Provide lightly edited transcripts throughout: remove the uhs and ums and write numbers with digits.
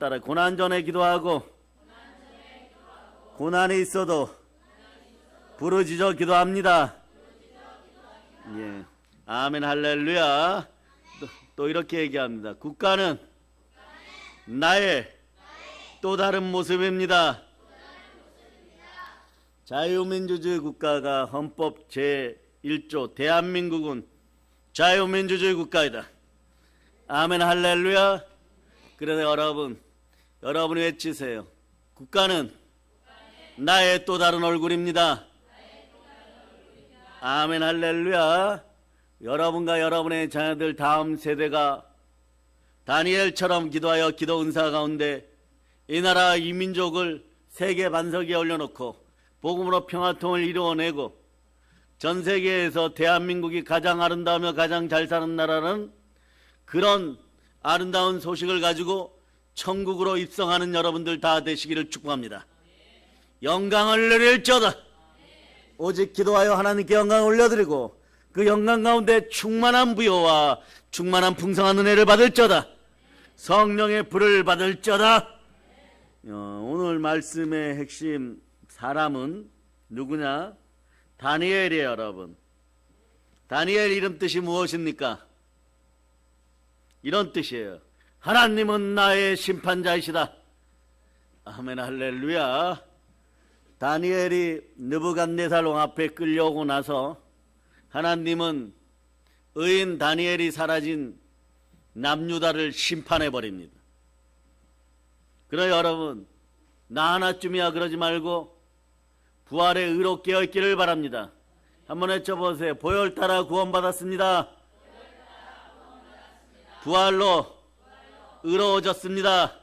따라 고난 전에 기도하고 고난이 있어도 부르짖어 기도합니다. 예. 아멘 할렐루야. 또 이렇게 얘기합니다. 국가는 나의 또 다른 모습입니다. 자유민주주의 국가가 헌법 제1조 대한민국은 자유민주주의 국가이다. 아멘 할렐루야. 그래서 여러분이 외치세요. 국가는 나의 또 다른 얼굴입니다. 아멘 할렐루야. 여러분과 여러분의 자녀들 다음 세대가 다니엘처럼 기도하여 기도 은사 가운데 이 나라 이 민족을 세계 반석에 올려놓고 복음으로 평화통을 이루어내고 전 세계에서 대한민국이 가장 아름다우며 가장 잘 사는 나라는 그런 아름다운 소식을 가지고 천국으로 입성하는 여러분들 다 되시기를 축복합니다. 영광을 누릴지어다. 오직 기도하여 하나님께 영광을 올려드리고 그 영광 가운데 충만한 부여와 충만한 풍성한 은혜를 받을지어다. 성령의 불을 받을지어다. 오늘 말씀의 핵심 사람은 누구냐? 다니엘이에요. 여러분, 다니엘 이름 뜻이 무엇입니까? 이런 뜻이에요. 하나님은 나의 심판자이시다. 아멘 할렐루야. 다니엘이 느부갓네살 왕 앞에 끌려오고 나서 하나님은 의인 다니엘이 사라진 남유다를 심판해 버립니다. 그러나 여러분, 나 하나쯤이야 그러지 말고 부활의 의로 깨어있기를 바랍니다. 한번 외쳐보세요. 보혈 따라 구원받았습니다. 부활로 의로워졌습니다.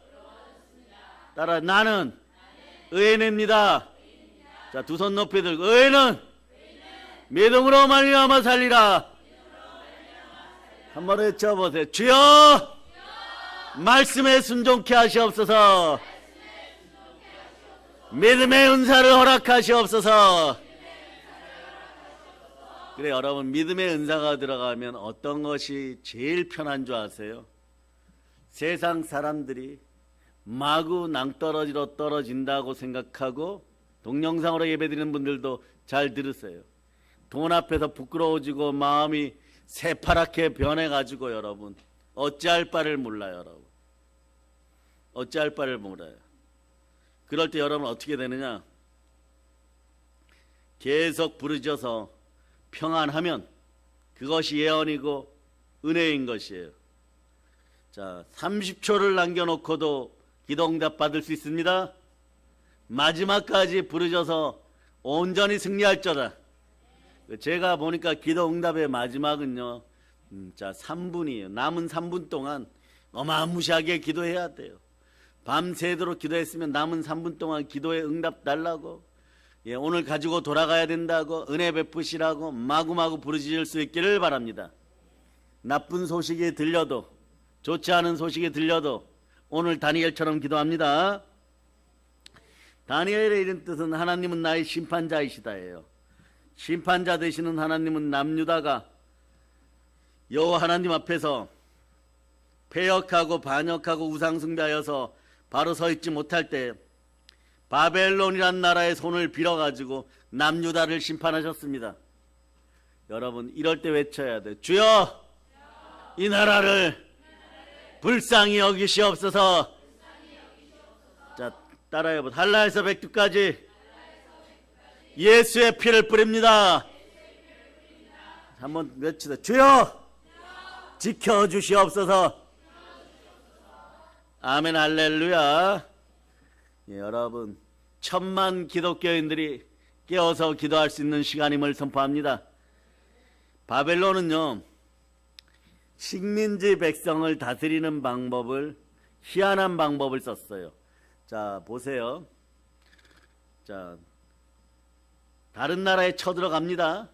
따라 나는 의인입니다. 자, 두 손 높이 들고 의인은 믿음으로 말미암아 살리라. 한번 외쳐보세요. 주여 말씀에 순종케 하시옵소서. 믿음의 은사를 허락하시옵소서. 그래, 여러분, 믿음의 은사가 들어가면 어떤 것이 제일 편한 줄 아세요? 세상 사람들이 마구 낭떠러지로 떨어진다고 생각하고 동영상으로 예배드리는 분들도 잘 들으세요. 돈 앞에서 부끄러워지고 마음이 새파랗게 변해가지고 여러분 어찌할 바를 몰라요. 여러분 어찌할 바를 몰라요. 그럴 때 여러분 어떻게 되느냐? 계속 부르짖어서 평안하면 그것이 예언이고 은혜인 것이에요. 자, 30초를 남겨놓고도 기도응답 받을 수 있습니다. 마지막까지 부르짖어서 온전히 승리할지어다. 제가 보니까 기도응답의 마지막은요, 자 3분이에요. 남은 3분 동안 어마무시하게 기도해야 돼요. 밤새도록 기도했으면 남은 3분 동안 기도에 응답 달라고, 오늘 가지고 돌아가야 된다고, 은혜 베푸시라고 마구마구 부르짖을 수 있기를 바랍니다. 나쁜 소식이 들려도, 좋지 않은 소식이 들려도 오늘 다니엘처럼 기도합니다. 다니엘의 이런 뜻은 하나님은 나의 심판자이시다예요. 심판자 되시는 하나님은 남유다가 여호와 하나님 앞에서 패역하고 반역하고 우상숭배하여서 바로 서 있지 못할 때 바벨론이란 나라의 손을 빌어가지고 남유다를 심판하셨습니다. 여러분 이럴 때 외쳐야 돼. 주여 이 나라를 불쌍히 여기시옵소서. 자, 따라해보세요. 한라에서 백두까지 예수의 피를 뿌립니다. 한번 외치다. 주여 지켜주시옵소서. 아멘 할렐루야. 여러분 1000만 기독교인들이 깨어서 기도할 수 있는 시간임을 선포합니다. 바벨론은요, 식민지 백성을 다스리는 방법을, 희한한 방법을 썼어요. 자, 보세요. 자, 다른 나라에 쳐들어갑니다.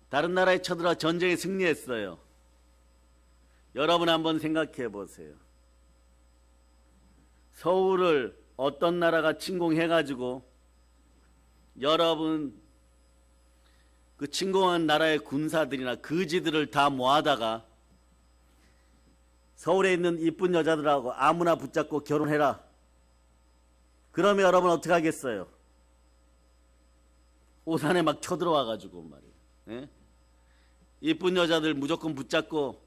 다른 나라에 쳐들어가 전쟁에 승리했어요. 여러분 한번 생각해 보세요. 서울을 어떤 나라가 침공해가지고 여러분 그 침공한 나라의 군사들이나 거지들을 다 모아다가 서울에 있는 이쁜 여자들하고 아무나 붙잡고 결혼해라. 그러면 여러분 어떻게 하겠어요? 오산에 막 쳐들어와가지고 말이에요. 예? 이쁜 여자들 무조건 붙잡고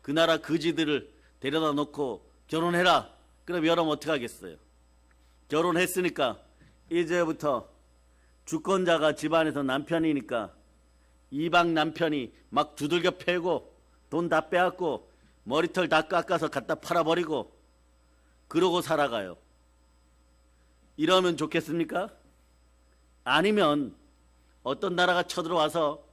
그 나라 거지들을 데려다 놓고 결혼해라. 그럼 여러분 어떻게 하겠어요? 결혼했으니까 이제부터 주권자가 집안에서 남편이니까 이방 남편이 막 두들겨 패고 돈 다 빼앗고 머리털 다 깎아서 갖다 팔아버리고 그러고 살아가요. 이러면 좋겠습니까? 아니면 어떤 나라가 쳐들어와서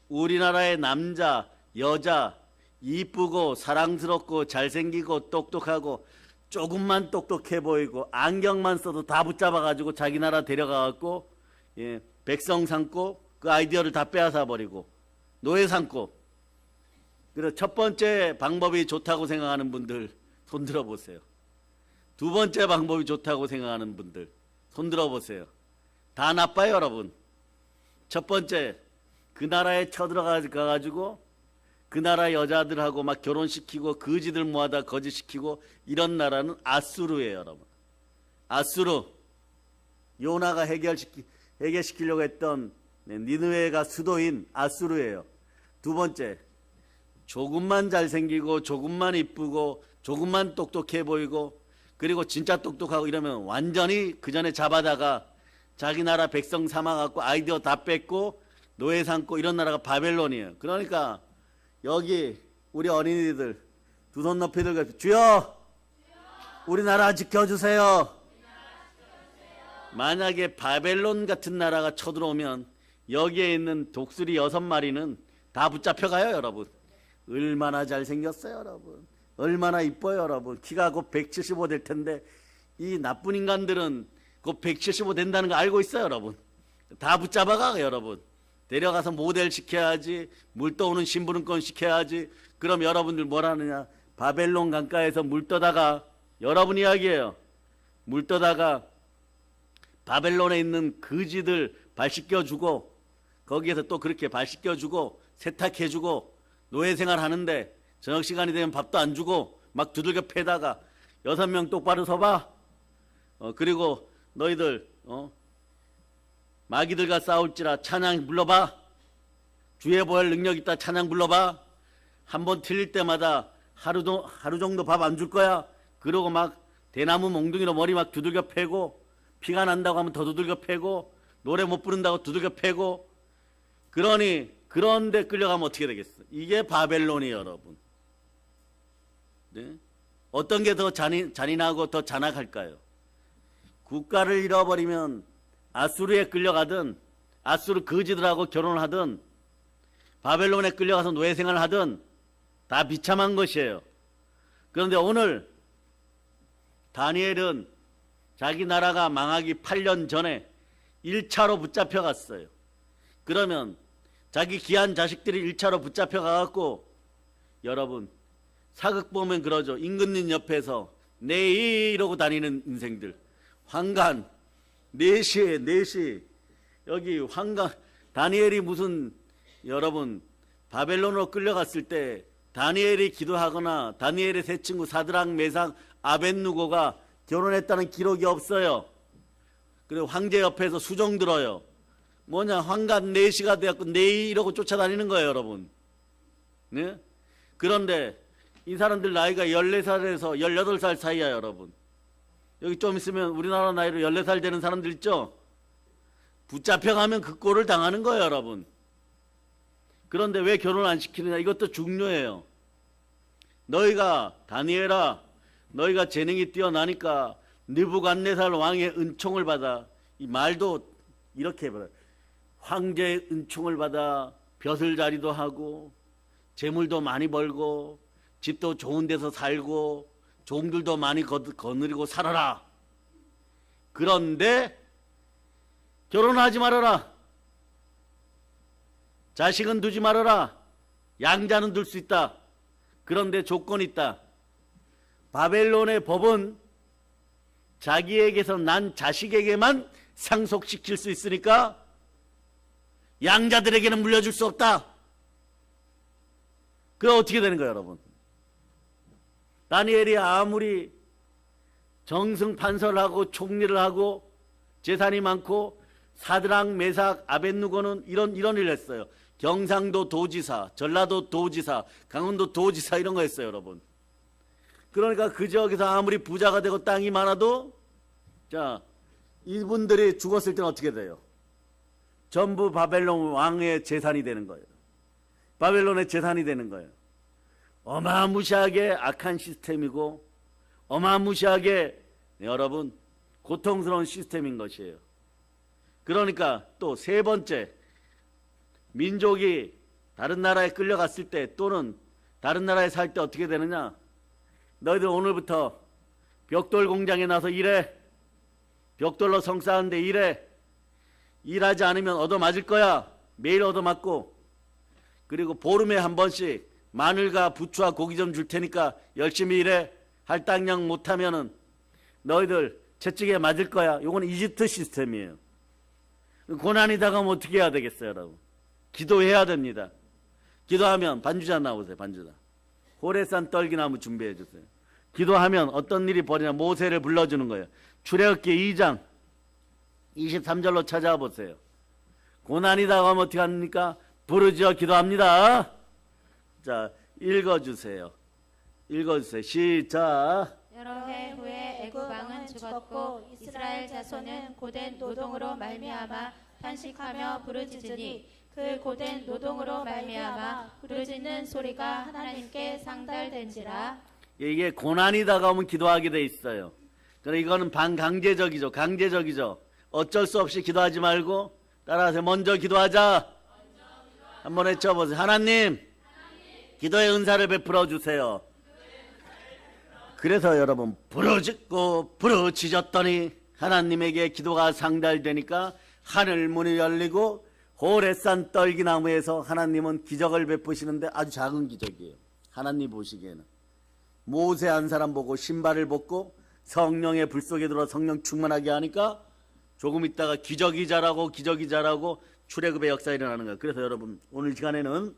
우리나라의 남자, 여자, 이쁘고 사랑스럽고 잘생기고 똑똑하고 조금만 똑똑해 보이고 안경만 써도 다 붙잡아가지고 자기 나라 데려가갖고 백성 삼고 그 아이디어를 다 빼앗아 버리고 노예 삼고. 그래서 첫 번째 방법이 좋다고 생각하는 분들 손 들어보세요. 두 번째 방법이 좋다고 생각하는 분들 손 들어보세요. 다 나빠요 여러분. 첫 번째, 그 나라에 쳐들어가가지고 그 나라 여자들하고 막 결혼시키고 거지들 모아다 거짓시키고 이런 나라는 아수르예요 여러분. 아수르. 요나가 해결시키려고 했던 니느웨가 수도인 아수르예요. 두 번째, 조금만 잘생기고 조금만 이쁘고 조금만 똑똑해 보이고 그리고 진짜 똑똑하고 이러면 완전히 그 전에 잡아다가 자기 나라 백성 삼아갖고 아이디어 다 뺏고 노예 삼고 이런 나라가 바벨론이에요. 그러니까 여기 우리 어린이들 두 손 높이 들고 주여 우리나라 지켜주세요. 만약에 바벨론 같은 나라가 쳐들어오면 여기에 있는 독수리 6마리는 다 붙잡혀가요 여러분. 얼마나 잘생겼어요 여러분. 얼마나 이뻐요 여러분. 키가 곧 175 될 텐데 이 나쁜 인간들은 곧 175 된다는 거 알고 있어요 여러분. 다 붙잡아가 여러분. 데려가서 모델 시켜야지. 물 떠오는 심부름권 시켜야지. 그럼 여러분들 뭘 하느냐. 바벨론 강가에서 물 떠다가 여러분 이야기예요. 물 떠다가 바벨론에 있는 거지들 발 씻겨주고 거기에서 또 그렇게 발 씻겨주고 세탁해주고 노예생활 하는데 저녁 시간이 되면 밥도 안 주고 막 두들겨 패다가 6명 똑바로 서봐. 그리고 너희들 마귀들과 싸울지라 찬양 불러봐. 주의 보혈 능력 있다 찬양 불러봐. 한 번 틀릴 때마다 하루 정도 밥 안 줄 거야. 그러고 막 대나무 몽둥이로 머리 막 두들겨 패고 피가 난다고 하면 더 두들겨 패고 노래 못 부른다고 두들겨 패고. 그런데 끌려가면 어떻게 되겠어? 이게 바벨론이에요 여러분. 네? 어떤 게 더 잔인하고 더 잔악할까요? 국가를 잃어버리면 아수르에 끌려가든 아수르 거지들하고 결혼을 하든 바벨론에 끌려가서 노예생활을 하든 다 비참한 것이에요. 그런데 오늘 다니엘은 자기 나라가 망하기 8년 전에 1차로 붙잡혀갔어요. 그러면 자기 귀한 자식들이 1차로 붙잡혀가갖고 여러분 사극 보면 그러죠. 임금님 옆에서 네 이러고 다니는 인생들. 환관 4시 여기 환관. 다니엘이 무슨 여러분 바벨론으로 끌려갔을 때 다니엘이 기도하거나 다니엘의 세 친구 사드락 메삭 아벳누고가 결혼했다는 기록이 없어요. 그리고 황제 옆에서 수종 들어요. 뭐냐 환관 4시가 되었고 네 이러고 쫓아다니는 거예요 여러분. 네? 그런데 이 사람들 나이가 14살에서 18살 사이야 여러분. 여기 좀 있으면 우리나라 나이로 14살 되는 사람들 있죠? 붙잡혀가면 그 꼴을 당하는 거예요 여러분. 그런데 왜 결혼 안 시키느냐. 이것도 중요해요. 너희가 다니엘아 너희가 재능이 뛰어나니까 느부갓네살 왕의 은총을 받아. 이 말도 이렇게 해봐요. 황제의 은총을 받아 벼슬자리도 하고 재물도 많이 벌고 집도 좋은 데서 살고 종들도 많이 거느리고 살아라. 그런데 결혼하지 말아라. 자식은 두지 말아라. 양자는 둘 수 있다. 그런데 조건이 있다. 바벨론의 법은 자기에게서 난 자식에게만 상속시킬 수 있으니까 양자들에게는 물려줄 수 없다. 그럼 어떻게 되는 거예요 여러분? 다니엘이 아무리 정승판설하고 총리를 하고 재산이 많고 사드락 메삭 아벳누고는 이런 일을 했어요. 경상도 도지사, 전라도 도지사, 강원도 도지사 이런 거 했어요, 여러분. 그러니까 그 지역에서 아무리 부자가 되고 땅이 많아도 자, 이분들이 죽었을 때는 어떻게 돼요? 전부 바벨론 왕의 재산이 되는 거예요. 바벨론의 재산이 되는 거예요. 어마무시하게 악한 시스템이고 어마무시하게 여러분 고통스러운 시스템인 것이에요. 그러니까 또 세 번째, 민족이 다른 나라에 끌려갔을 때 또는 다른 나라에 살 때 어떻게 되느냐? 너희들 오늘부터 벽돌 공장에 나서 일해. 벽돌로 성 쌓는데 일해. 일하지 않으면 얻어맞을 거야. 매일 얻어맞고. 그리고 보름에 한 번씩 마늘과 부추와 고기 좀 줄 테니까 열심히 일해. 할당량 못하면은 너희들 채찍에 맞을 거야. 요건 이집트 시스템이에요. 고난이 다가오면 어떻게 해야 되겠어요, 여러분? 기도해야 됩니다. 기도하면 반주자 나오세요, 반주자. 호레산 떨기나무 준비해 주세요. 기도하면 어떤 일이 벌이냐? 모세를 불러주는 거예요. 출애굽기 2장 23절로 찾아와 보세요. 고난이 다가오면 어떻게 합니까? 부르짖어 기도합니다. 자, 읽어주세요. 읽어주세요. 시작. 여러 해 후에 애굽 왕은 죽었고 이스라엘 자손은 고된 노동으로 말미암아 탄식하며 부르짖으니 그 고된 노동으로 말미암아 부르짖는 소리가 하나님께 상달된지라. 이게 고난이 다가오면 기도하게 돼 있어요. 그러나 이거는 반강제적이죠. 강제적이죠. 어쩔 수 없이 기도하지 말고 따라서 먼저 기도하자. 한번 외쳐보세요. 하나님, 기도의 은사를 베풀어 주세요. 그래서 여러분 부르짖고 부르짖었더니 하나님에게 기도가 상달되니까 하늘 문이 열리고 호레산 떨기나무에서 하나님은 기적을 베푸시는데 아주 작은 기적이에요. 하나님 보시기에는 모세 한 사람 보고 신발을 벗고 성령의 불 속에 들어 성령 충만하게 하니까 조금 있다가 기적이 자라고 출애굽의 역사가 일어나는 거예요. 그래서 여러분 오늘 시간에는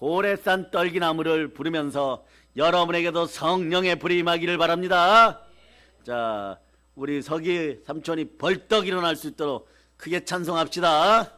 호레산 떨기나무를 부르면서 여러분에게도 성령의 불이 임하기를 바랍니다. 자, 우리 서기 삼촌이 벌떡 일어날 수 있도록 크게 찬송합시다.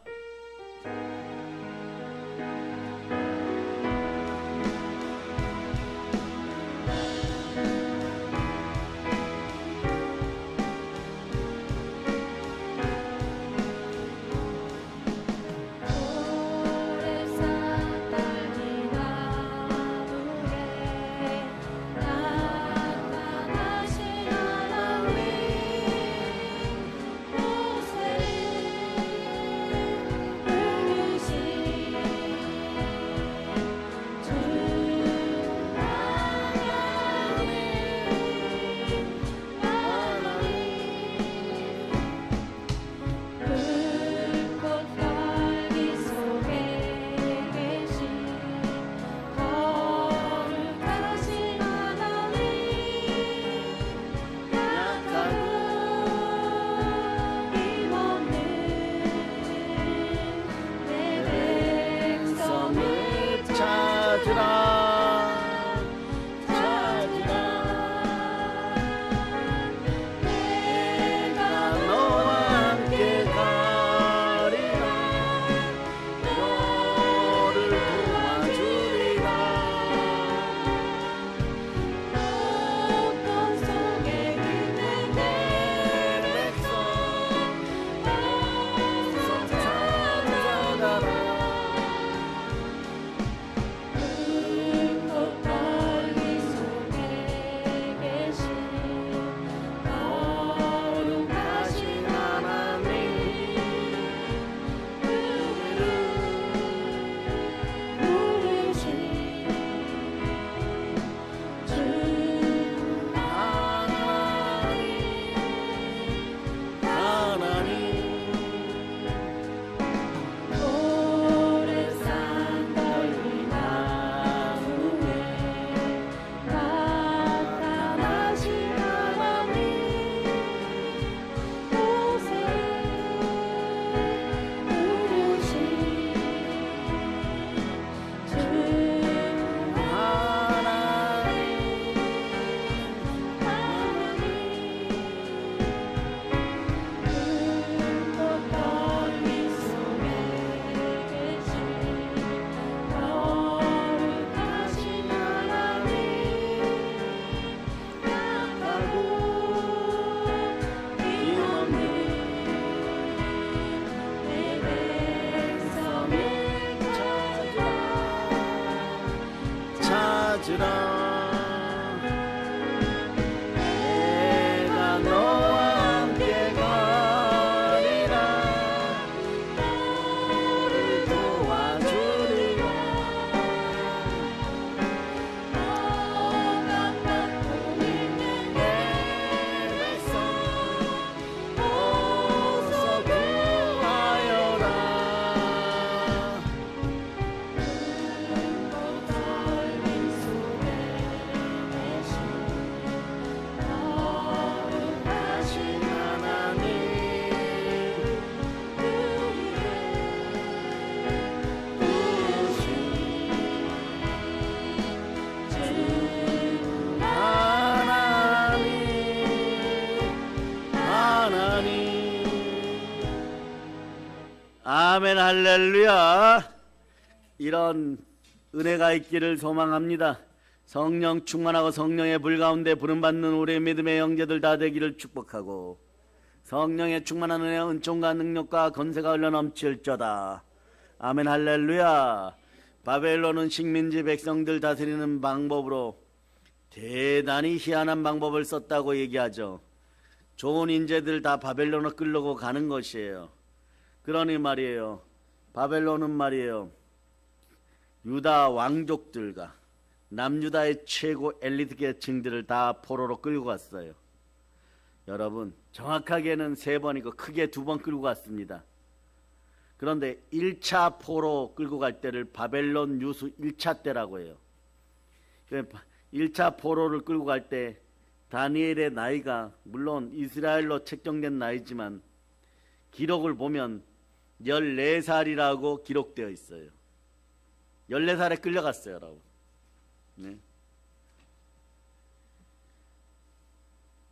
아멘 할렐루야. 이런 은혜가 있기를 소망합니다. 성령 충만하고 성령의 불 가운데 부름받는 우리 믿음의 형제들 다 되기를 축복하고 성령의 충만한 은혜와 은총과 능력과 건세가 흘러 넘칠저다. 아멘 할렐루야. 바벨론은 식민지 백성들 다스리는 방법으로 대단히 희한한 방법을 썼다고 얘기하죠. 좋은 인재들 다 바벨론으로 끌려고 가는 것이에요. 그러니 말이에요. 바벨론은 말이에요. 유다 왕족들과 남유다의 최고 엘리트 계층들을 다 포로로 끌고 갔어요. 여러분, 정확하게는 3번이고 크게 2번 끌고 갔습니다. 그런데 1차 포로 끌고 갈 때를 바벨론 유수 1차 때라고 해요. 1차 포로를 끌고 갈 때 다니엘의 나이가 물론 이스라엘로 책정된 나이지만 기록을 보면 14살이라고 기록되어 있어요. 14살에 끌려갔어요, 여러분. 네.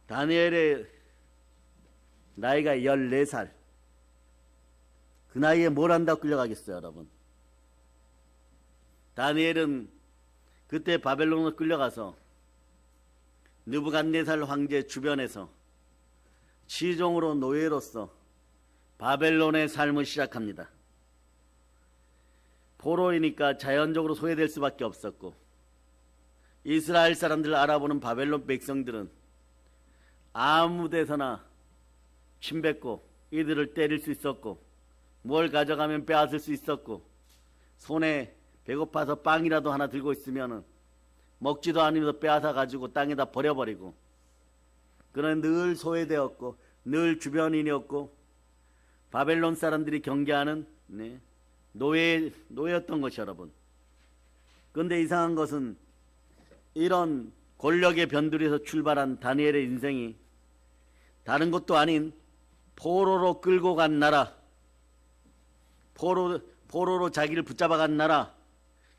다니엘의 나이가 14살. 그 나이에 뭘 한다고 끌려가겠어요, 여러분? 다니엘은 그때 바벨론으로 끌려가서 느부갓네살 황제 주변에서 시종으로 노예로서 바벨론의 삶을 시작합니다. 포로이니까 자연적으로 소외될 수밖에 없었고 이스라엘 사람들을 알아보는 바벨론 백성들은 아무 데서나 침뱉고 이들을 때릴 수 있었고 뭘 가져가면 빼앗을 수 있었고 손에 배고파서 빵이라도 하나 들고 있으면 먹지도 않으면서 빼앗아 가지고 땅에다 버려버리고 그는 늘 소외되었고 늘 주변인이었고 바벨론 사람들이 경계하는 노예였던 것이 여러분. 그런데 이상한 것은 이런 권력의 변두리에서 출발한 다니엘의 인생이 다른 것도 아닌 포로로 끌고 간 나라, 포로로 자기를 붙잡아간 나라,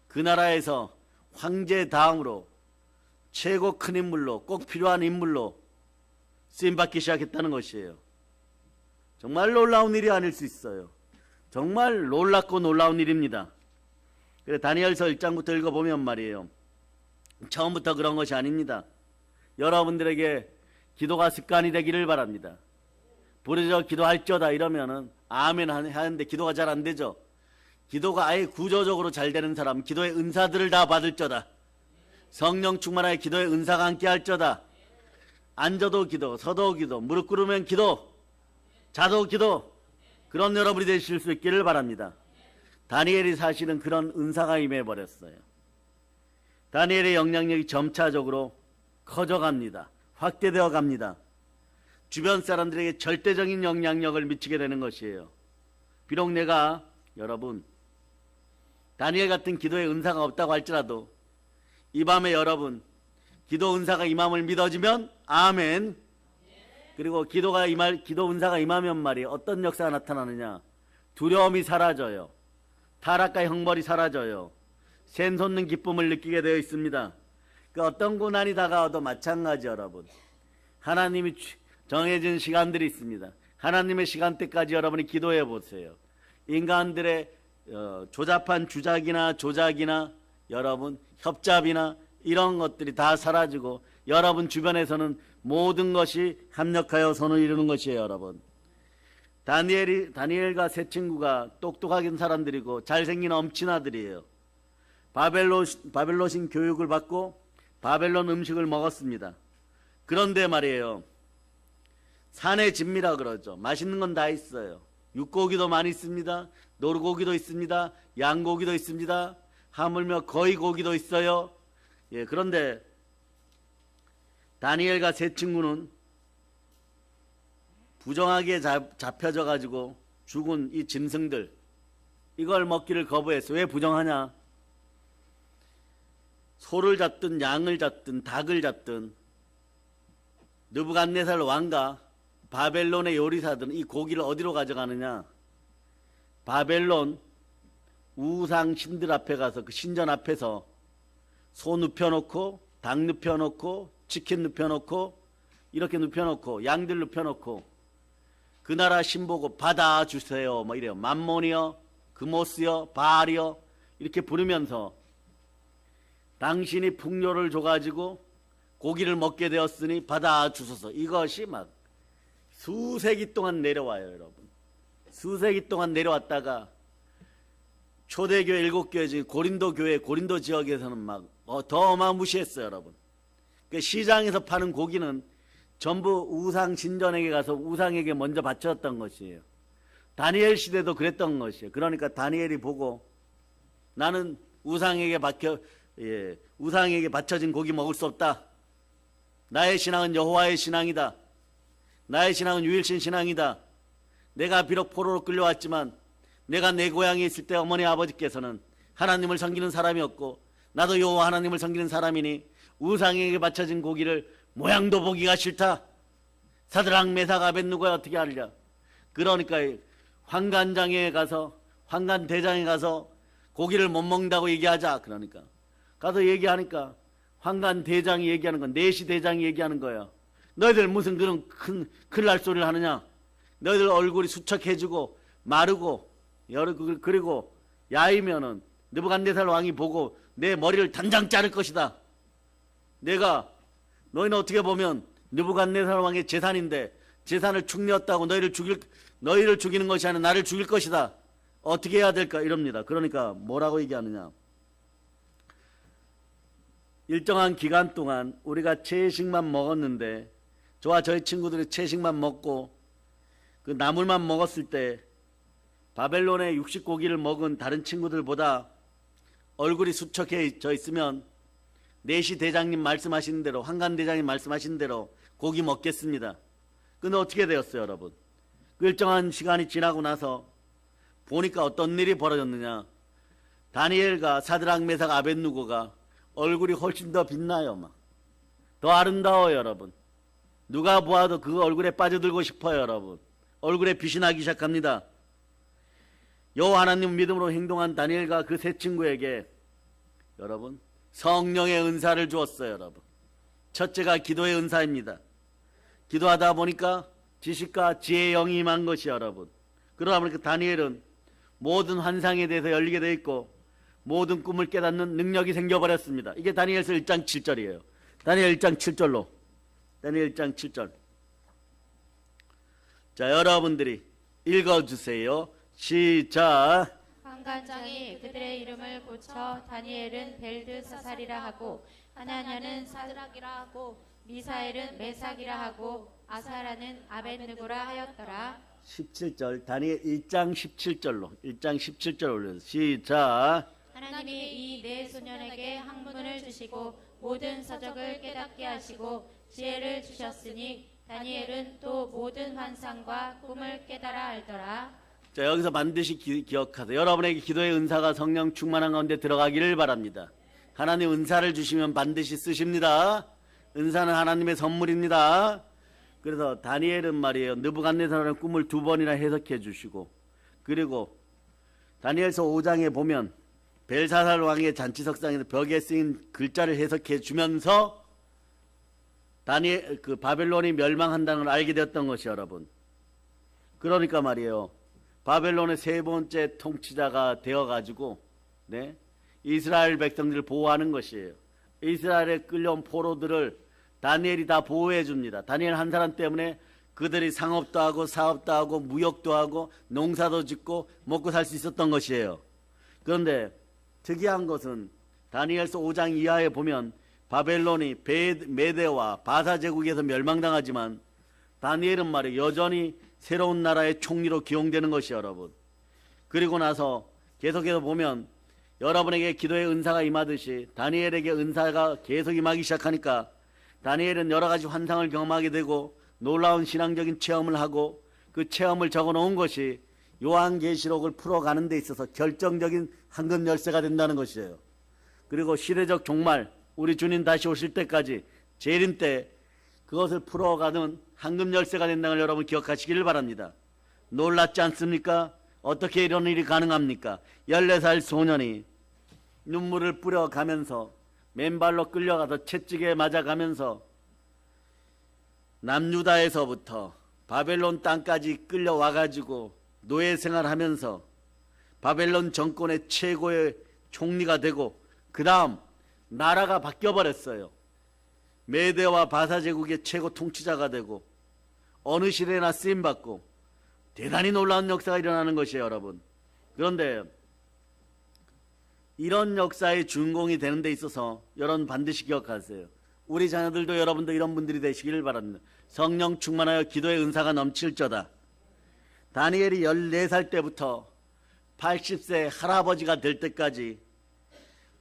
그 나라에서 황제 다음으로 최고 큰 인물로 꼭 필요한 인물로 쓰임받기 시작했다는 것이에요. 정말 놀라운 일이 아닐 수 있어요. 정말 놀랍고 놀라운 일입니다. 그래서 다니엘서 1장부터 읽어보면 말이에요. 처음부터 그런 것이 아닙니다. 여러분들에게 기도가 습관이 되기를 바랍니다. 부르짖어 기도할지어다 이러면은 아멘 하는데 기도가 잘 안 되죠. 기도가 아예 구조적으로 잘 되는 사람, 기도의 은사들을 다 받을저다. 성령 충만하게 기도의 은사가 함께 할저다. 앉아도 기도, 서도 기도, 무릎 꿇으면 기도, 자도 기도, 그런 여러분이 되실 수 있기를 바랍니다. 다니엘이 사실은 그런 은사가 임해버렸어요. 다니엘의 영향력이 점차적으로 커져갑니다. 확대되어 갑니다. 주변 사람들에게 절대적인 영향력을 미치게 되는 것이에요. 비록 내가 여러분 다니엘 같은 기도의 은사가 없다고 할지라도 이 밤에 여러분 기도 은사가 임함을 믿어지면 아멘. 그리고 기도 은사가 임하면 말이에요. 어떤 역사가 나타나느냐. 두려움이 사라져요. 타락과 형벌이 사라져요. 샘솟는 기쁨을 느끼게 되어 있습니다. 그 어떤 고난이 다가와도 마찬가지 여러분. 하나님이 정해진 시간들이 있습니다. 하나님의 시간대까지 여러분이 기도해 보세요. 인간들의 조잡한 주작이나 조작이나 여러분 협잡이나 이런 것들이 다 사라지고 여러분 주변에서는 모든 것이 합력하여 선을 이루는 것이에요, 여러분. 다니엘과 세 친구가 똑똑하긴 사람들이고 잘생긴 엄친아들이에요. 바벨론신 교육을 받고 바벨론 음식을 먹었습니다. 그런데 말이에요. 산의 진미라 그러죠. 맛있는 건 다 있어요. 육고기도 많이 있습니다. 노루고기도 있습니다. 양고기도 있습니다. 하물며 거위 고기도 있어요. 예, 그런데 다니엘과 세 친구는 부정하게 잡혀져 가지고 죽은 이 짐승들 이걸 먹기를 거부했어. 왜 부정하냐? 소를 잡든 양을 잡든 닭을 잡든 느부갓네살 왕과 바벨론의 요리사들은 이 고기를 어디로 가져가느냐? 바벨론 우상 신들 앞에 가서 그 신전 앞에서 소 눕혀놓고 닭 눕혀놓고 치킨 눕혀놓고 이렇게 눕혀놓고 양들 눕혀놓고 그 나라 신보고 받아주세요. 뭐 이래요. 맘몬이여, 그모스여, 바알이여 이렇게 부르면서 당신이 풍요를 줘가지고 고기를 먹게 되었으니 받아주소서. 이것이 막 수세기 동안 내려와요, 여러분. 수세기 동안 내려왔다가 초대교회 7교회 중에 고린도 교회, 고린도 지역에서는 막 더 어마무시했어요, 여러분. 그 시장에서 파는 고기는 전부 우상 신전에게 가서 우상에게 먼저 바쳤던 것이에요. 다니엘 시대도 그랬던 것이에요. 그러니까 다니엘이 보고 나는 우상에게 바쳐진 고기 먹을 수 없다. 나의 신앙은 여호와의 신앙이다. 나의 신앙은 유일신 신앙이다. 내가 비록 포로로 끌려왔지만 내가 내 고향에 있을 때 어머니 아버지께서는 하나님을 섬기는 사람이었고 나도 여호와 하나님을 섬기는 사람이니 우상에게 바쳐진 고기를 모양도 보기가 싫다. 사드락 메삭 아벳느고가 어떻게 하느냐. 그러니까 환관장에 가서 환관대장에 가서 고기를 못 먹는다고 얘기하자. 그러니까 가서 얘기하니까 환관대장이 얘기하는 건 내시 대장이 얘기하는 거야. 너희들 무슨 그런 큰일 날 소리를 하느냐. 너희들 얼굴이 수척해지고 마르고 그리고 야이면은 느부갓네살 왕이 보고 내 머리를 단장 자를 것이다. 내가 너희는 어떻게 보면 느부갓네살 왕의 재산인데 재산을 축내었다고 너희를 죽이는 것이 아니라 나를 죽일 것이다. 어떻게 해야 될까 이럽니다. 그러니까 뭐라고 얘기하느냐. 일정한 기간 동안 우리가 채식만 먹었는데 저와 저희 친구들이 채식만 먹고 그 나물만 먹었을 때 바벨론의 육식고기를 먹은 다른 친구들보다 얼굴이 수척해져 있으면 내시 대장님 말씀하시는 대로 환관 대장님 말씀하시는 대로 고기 먹겠습니다. 근데 어떻게 되었어요, 여러분? 그 일정한 시간이 지나고 나서 보니까 어떤 일이 벌어졌느냐. 다니엘과 사드락 메삭 아벳느고가 얼굴이 훨씬 더 빛나요. 막. 더 아름다워요, 여러분. 누가 보아도 그 얼굴에 빠져들고 싶어요, 여러분. 얼굴에 빛이 나기 시작합니다. 여호와 하나님 믿음으로 행동한 다니엘과 그 세 친구에게 여러분 성령의 은사를 주었어요, 여러분. 첫째가 기도의 은사입니다. 기도하다 보니까 지식과 지혜의 영이 임한 것이 여러분. 그러다 보니까 다니엘은 모든 환상에 대해서 열리게 되어 있고 모든 꿈을 깨닫는 능력이 생겨버렸습니다. 이게 다니엘서 1장 7절이에요. 다니엘 1장 7절로. 다니엘 1장 7절. 자, 여러분들이 읽어주세요. 시작. 환관장이 그들의 이름을 고쳐 다니엘은 벨드사살이라 하고 하나냐는 사드락이라 하고 미사엘은 메삭이라 하고 아사라는 아벳느고라 하였더라. 17절 다니엘 1장 17절로 1장 17절 올려서 시작. 하나님이 이 네 소년에게 학문을 주시고 모든 서적을 깨닫게 하시고 지혜를 주셨으니 다니엘은 또 모든 환상과 꿈을 깨달아 알더라. 자, 여기서 반드시 기억하세요. 여러분에게 기도의 은사가 성령 충만한 가운데 들어가기를 바랍니다. 하나님 은사를 주시면 반드시 쓰십니다. 은사는 하나님의 선물입니다. 그래서 다니엘은 말이에요. 느부갓네살의 꿈을 2번이나 해석해 주시고 그리고 다니엘서 5장에 보면 벨사살 왕의 잔치석상에서 벽에 쓰인 글자를 해석해 주면서 다니엘 그 바벨론이 멸망한다는 걸 알게 되었던 것이 여러분. 그러니까 말이에요. 바벨론의 세 번째 통치자가 되어가지고 이스라엘 백성들을 보호하는 것이에요. 이스라엘에 끌려온 포로들을 다니엘이 다 보호해 줍니다. 다니엘 한 사람 때문에 그들이 상업도 하고 사업도 하고 무역도 하고 농사도 짓고 먹고 살 수 있었던 것이에요. 그런데 특이한 것은 다니엘서 5장 이하에 보면 바벨론이 메대와 바사 제국에서 멸망당하지만 다니엘은 말이에요. 여전히 새로운 나라의 총리로 기용되는 것이 여러분. 그리고 나서 계속해서 보면 여러분에게 기도의 은사가 임하듯이 다니엘에게 은사가 계속 임하기 시작하니까 다니엘은 여러 가지 환상을 경험하게 되고 놀라운 신앙적인 체험을 하고 그 체험을 적어놓은 것이 요한계시록을 풀어가는 데 있어서 결정적인 황금 열쇠가 된다는 것이에요. 그리고 시대적 종말 우리 주님 다시 오실 때까지 재림 때 그것을 풀어가는 황금 열쇠가 된다는 걸 여러분 기억하시기를 바랍니다. 놀랍지 않습니까? 어떻게 이런 일이 가능합니까? 14살 소년이 눈물을 뿌려가면서 맨발로 끌려가서 채찍에 맞아가면서 남유다에서부터 바벨론 땅까지 끌려와가지고 노예 생활하면서 바벨론 정권의 최고의 총리가 되고 그 다음 나라가 바뀌어버렸어요. 메대와 바사 제국의 최고 통치자가 되고 어느 시대나 쓰임받고 대단히 놀라운 역사가 일어나는 것이에요, 여러분. 그런데 이런 역사의 주인공이 되는 데 있어서 여러분 반드시 기억하세요. 우리 자녀들도 여러분도 이런 분들이 되시기를 바랍니다. 성령 충만하여 기도의 은사가 넘칠저다. 다니엘이 14살 때부터 80세 할아버지가 될 때까지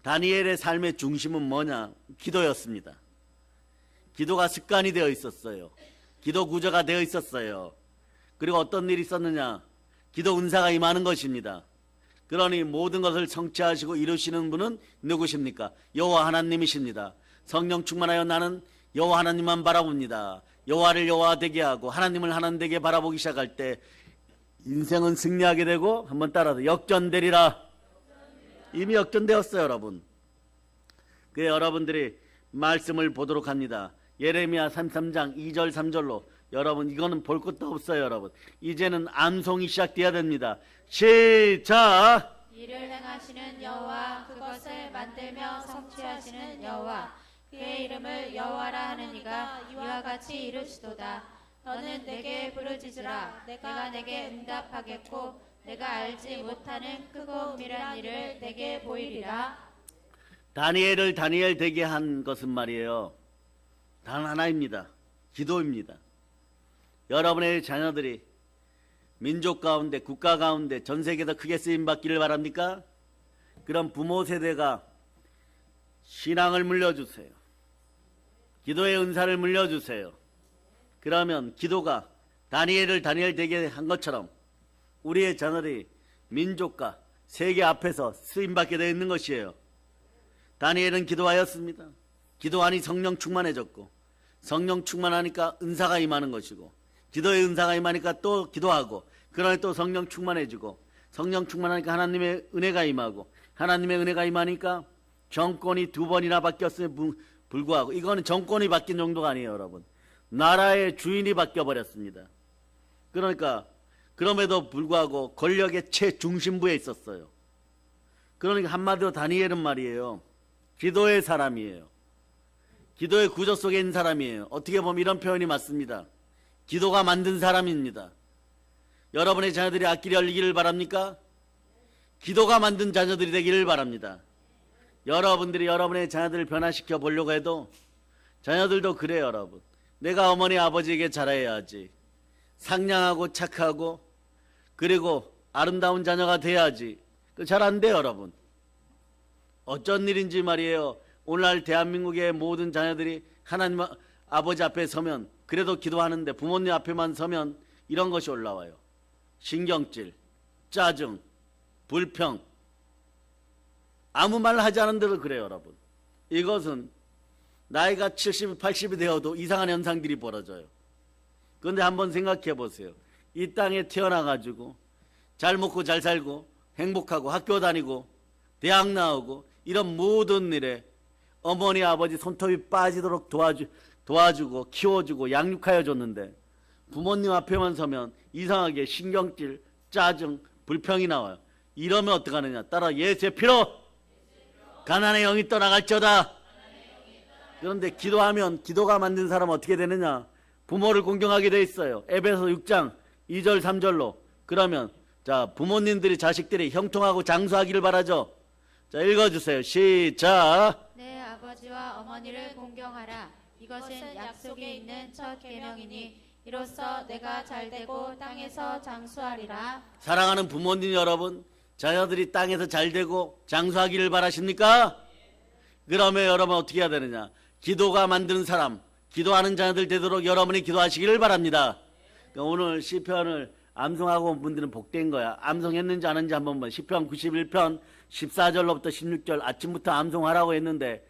다니엘의 삶의 중심은 뭐냐? 기도였습니다. 기도가 습관이 되어 있었어요. 기도 구조가 되어 있었어요. 그리고 어떤 일이 있었느냐? 기도 은사가 임하는 것입니다. 그러니 모든 것을 성취하시고 이루시는 분은 누구십니까? 여호와 하나님이십니다. 성령 충만하여 나는 여호와 하나님만 바라봅니다. 여호와를 여호와 되게 하고 하나님을 하나님 되게 바라보기 시작할 때 인생은 승리하게 되고, 한번 따라서 역전되리라. 이미 역전되었어요, 여러분. 그래 여러분들이 말씀을 보도록 합니다. 예레미야 33장 2절 3절로 여러분 이거는 볼 것도 없어요, 여러분. 이제는 암송이 시작돼야 됩니다. 시작. 이를 행하시는 여호와, 그것을 만들며 성취하시는 여호와, 그의 이름을 여호와라 하는 이가 이와 같이 이르시도다. 너는 내게 부르짖으라. 내가 내게 응답하겠고 내가 알지 못하는 크고 은밀한 일을 내게 보이리라. 다니엘을 다니엘 되게 한 것은 말이에요, 단 하나입니다. 기도입니다. 여러분의 자녀들이 민족 가운데, 국가 가운데, 전 세계에서 크게 쓰임받기를 바랍니까? 그럼 부모 세대가 신앙을 물려주세요. 기도의 은사를 물려주세요. 그러면 기도가 다니엘을 다니엘 되게 한 것처럼 우리의 자녀들이 민족과 세계 앞에서 쓰임받게 되어 있는 것이에요. 다니엘은 기도하였습니다. 기도하니 성령 충만해졌고, 성령 충만하니까 은사가 임하는 것이고, 기도의 은사가 임하니까 또 기도하고, 그러니 또 성령 충만해지고, 성령 충만하니까 하나님의 은혜가 임하고, 하나님의 은혜가 임하니까 정권이 2번이나 바뀌었음에 불구하고, 이거는 정권이 바뀐 정도가 아니에요, 여러분. 나라의 주인이 바뀌어버렸습니다. 그러니까 그럼에도 불구하고 권력의 최중심부에 있었어요. 그러니까 한마디로 다니엘은 말이에요, 기도의 사람이에요. 기도의 구조 속에 있는 사람이에요. 어떻게 보면 이런 표현이 맞습니다. 기도가 만든 사람입니다. 여러분의 자녀들이 앞길이 열리기를 바랍니까? 기도가 만든 자녀들이 되기를 바랍니다. 여러분들이 여러분의 자녀들을 변화시켜 보려고 해도 자녀들도 그래요, 여러분. 내가 어머니 아버지에게 잘해야지, 상냥하고 착하고 그리고 아름다운 자녀가 돼야지. 잘 안 돼요, 여러분. 어쩐 일인지 말이에요, 오늘날 대한민국의 모든 자녀들이 하나님 아버지 앞에 서면, 그래도 기도하는데 부모님 앞에만 서면 이런 것이 올라와요. 신경질, 짜증, 불평, 아무 말 하지 않은데도 그래요, 여러분. 이것은 나이가 70, 80이 되어도 이상한 현상들이 벌어져요. 그런데 한번 생각해 보세요. 이 땅에 태어나가지고 잘 먹고 잘 살고 행복하고 학교 다니고 대학 나오고 이런 모든 일에 어머니 아버지 손톱이 빠지도록 도와주고 키워주고 양육하여 줬는데, 부모님 앞에만 서면 이상하게 신경질, 짜증, 불평이 나와요. 이러면 어떡하느냐? 따라 예수의 피로 가난의 영이 떠나갈지어다. 그런데 기도하면, 기도가 만든 사람은 어떻게 되느냐? 부모를 공경하게 돼 있어요. 에베소 6장 2절 3절로. 그러면 자, 부모님들이 자식들이 형통하고 장수하기를 바라죠. 자, 읽어주세요. 시작. 내 아버지와 어머니를 공경하라. 이것은 약속에 있는 첫 계명이니 이로써 내가 잘되고 땅에서 장수하리라. 사랑하는 부모님 여러분, 자녀들이 땅에서 잘되고 장수하기를 바라십니까? 그러면 여러분 어떻게 해야 되느냐? 기도가 만드는 사람, 기도하는 자녀들 되도록 여러분이 기도하시기를 바랍니다. 그러니까 오늘 시편을 암송하고 온 분들은 복된 거야. 암송했는지 안 했는지 한번 봐. 시편 91편 14절로부터 16절 아침부터 암송하라고 했는데,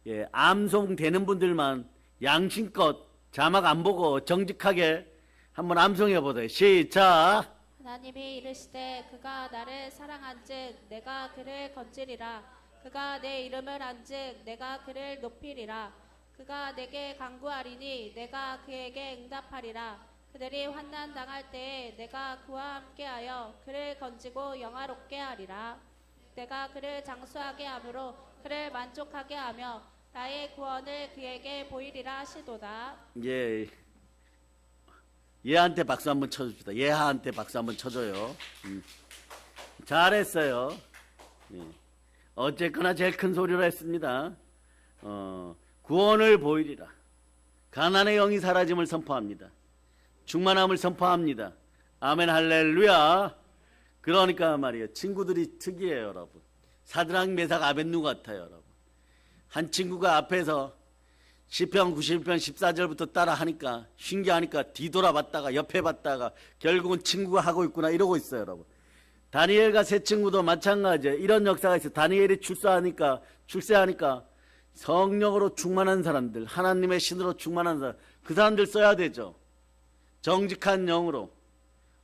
예, 암송되는 분들만 양심껏 자막 안 보고 정직하게 한번 암송해 보세요. 시작. 하나님이 이르시되 그가 나를 사랑한즉 내가 그를 건지리라. 그가 내 이름을 한즉 내가 그를 높이리라. 그가 내게 간구하리니 내가 그에게 응답하리라. 그들이 환난 당할 때에 내가 그와 함께하여 그를 건지고 영화롭게 하리라. 내가 그를 장수하게 함으로 그를 만족하게 하며 나의 구원을 그에게 보이리라 하시도다. 예, 얘한테 박수 한번 쳐줍시다. 얘한테 박수 한번 쳐줘요. 잘했어요. 예. 어쨌거나 제일 큰 소리로 했습니다. 구원을 보이리라. 가난의 영이 사라짐을 선포합니다. 충만함을 선포합니다. 아멘 할렐루야. 그러니까 말이에요. 친구들이 특이해요, 여러분. 사드락 메삭 아벳누고 같아요, 여러분. 한 친구가 앞에서 시편 91편 14절부터 따라 하니까 신기하니까 뒤돌아봤다가 옆에 봤다가 결국은 친구가 하고 있구나 이러고 있어요, 여러분. 다니엘과 세 친구도 마찬가지예요. 이런 역사가 있어요. 다니엘이 출세하니까 성령으로 충만한 사람들, 하나님의 신으로 충만한 사람, 그 사람들 써야 되죠. 정직한 영으로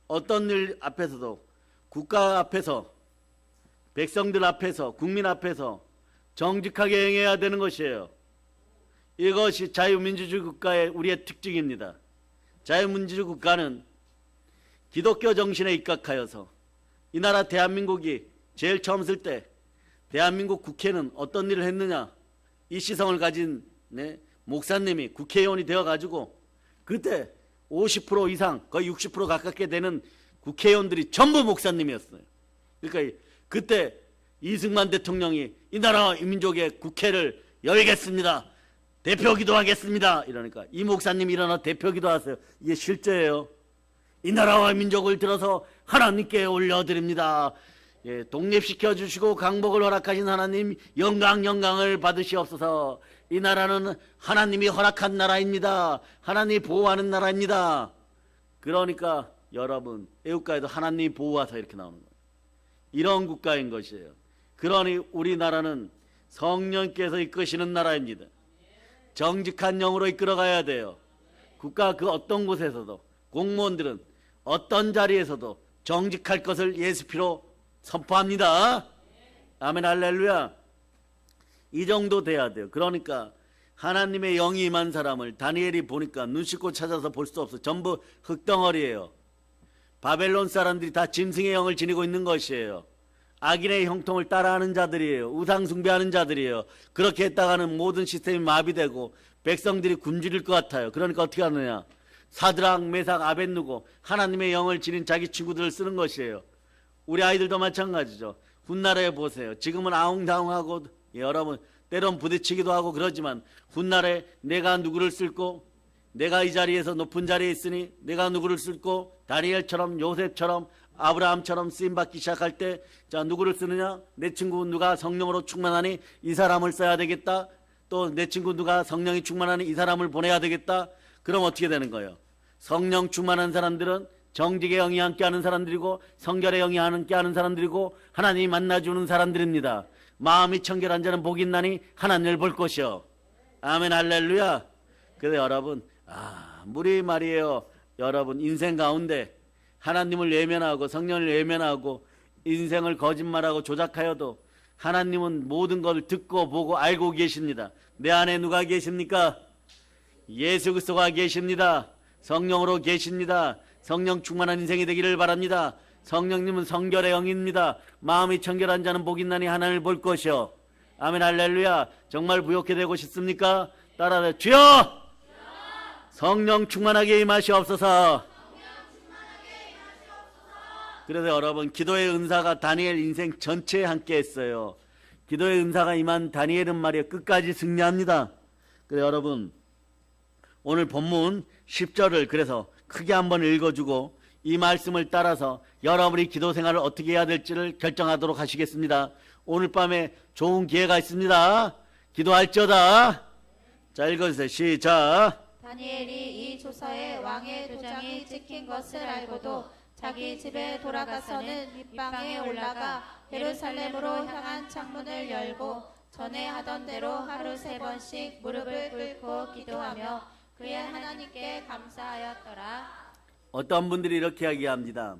어떤 일 앞에서도 국가 앞에서 백성들 앞에서 국민 앞에서 정직하게 행해야 되는 것이에요. 이것이 자유민주주의 국가의 우리의 특징입니다. 자유민주주의 국가는 기독교 정신에 입각하여서 이 나라 대한민국이 제일 처음 쓸 때 대한민국 국회는 어떤 일을 했느냐, 이 시성을 가진 목사님이 국회의원이 되어가지고 그때 50% 이상 거의 60% 가깝게 되는 국회의원들이 전부 목사님이었어요. 그러니까 그때 이승만 대통령이 이 나라 민족의 국회를 열겠습니다. 대표기도 하겠습니다. 이러니까 이 목사님이 일어나 대표기도 하세요. 이게 실제예요. 이 나라와 민족을 들어서 하나님께 올려드립니다. 예, 독립시켜 주시고 강복을 허락하신 하나님 영광을 받으시옵소서. 이 나라는 하나님이 허락한 나라입니다. 하나님이 보호하는 나라입니다. 그러니까 여러분 애국가에도 하나님이 보호하사 이렇게 나오는 거예요. 이런 국가인 것이에요. 그러니 우리나라는 성령께서 이끄시는 나라입니다. 정직한 영으로 이끌어가야 돼요. 국가 그 어떤 곳에서도 공무원들은 어떤 자리에서도 정직할 것을 예수 피로 선포합니다. 아멘 할렐루야. 이 정도 돼야 돼요. 그러니까 하나님의 영이 임한 사람을 다니엘이 보니까 눈 씻고 찾아서 볼 수 없어. 전부 흙덩어리예요. 바벨론 사람들이 다 짐승의 영을 지니고 있는 것이에요. 악인의 형통을 따라하는 자들이에요. 우상 숭배하는 자들이에요. 그렇게 했다가는 모든 시스템이 마비되고 백성들이 굶주릴 것 같아요. 그러니까 어떻게 하느냐, 사드락 메삭 아벳누고 하나님의 영을 지닌 자기 친구들을 쓰는 것이에요. 우리 아이들도 마찬가지죠. 훗날에 보세요. 지금은 아웅다웅하고 여러분 때론 부딪히기도 하고 그러지만 훗날에 내가 누구를 쓸고, 내가 이 자리에서 높은 자리에 있으니 내가 누구를 쓸고, 다니엘처럼 요셉처럼 아브라함처럼 쓰임받기 시작할 때 자 누구를 쓰느냐, 내 친구 누가 성령으로 충만하니 이 사람을 써야 되겠다. 또 내 친구 누가 성령이 충만하니 이 사람을 보내야 되겠다. 그럼 어떻게 되는 거예요? 성령 충만한 사람들은 정직의 영이 함께하는 사람들이고 성결의 영이 함께하는 사람들이고 하나님이 만나주는 사람들입니다. 마음이 청결한 자는 복이 있나니 하나님을 볼 것이요. 아멘 할렐루야. 그래서 여러분 아무리 말이에요, 여러분 인생 가운데 하나님을 외면하고 성령을 외면하고 인생을 거짓말하고 조작하여도 하나님은 모든 것을 듣고 보고 알고 계십니다. 내 안에 누가 계십니까? 예수 그리스도가 계십니다. 성령으로 계십니다. 성령 충만한 인생이 되기를 바랍니다. 성령님은 성결의 영입니다. 마음이 청결한 자는 복이 있나니 하나님을 볼 것이요. 아멘 할렐루야. 정말 부욕해 되고 싶습니까? 따라서 주여 성령 충만하게 임하시옵소서. 그래서 여러분 기도의 은사가 다니엘 인생 전체에 함께 했어요. 기도의 은사가 임한 다니엘은 말이에요, 끝까지 승리합니다. 그래서 여러분 오늘 본문 10절을 그래서 크게 한번 읽어주고 이 말씀을 따라서 여러분이 기도 생활을 어떻게 해야 될지를 결정하도록 하시겠습니다. 오늘 밤에 좋은 기회가 있습니다. 기도할지어다. 자 읽어주세요. 시작. 다니엘이 이 조서에 왕의 도장이 찍힌 것을 알고도 자기 집에 돌아가서는 밑방에 올라가 예루살렘으로 향한 창문을 열고 전에 하던 대로 하루 3번씩 무릎을 꿇고 기도하며 그의 하나님께 감사하였더라. 어떤 분들이 이렇게 이야기합니다.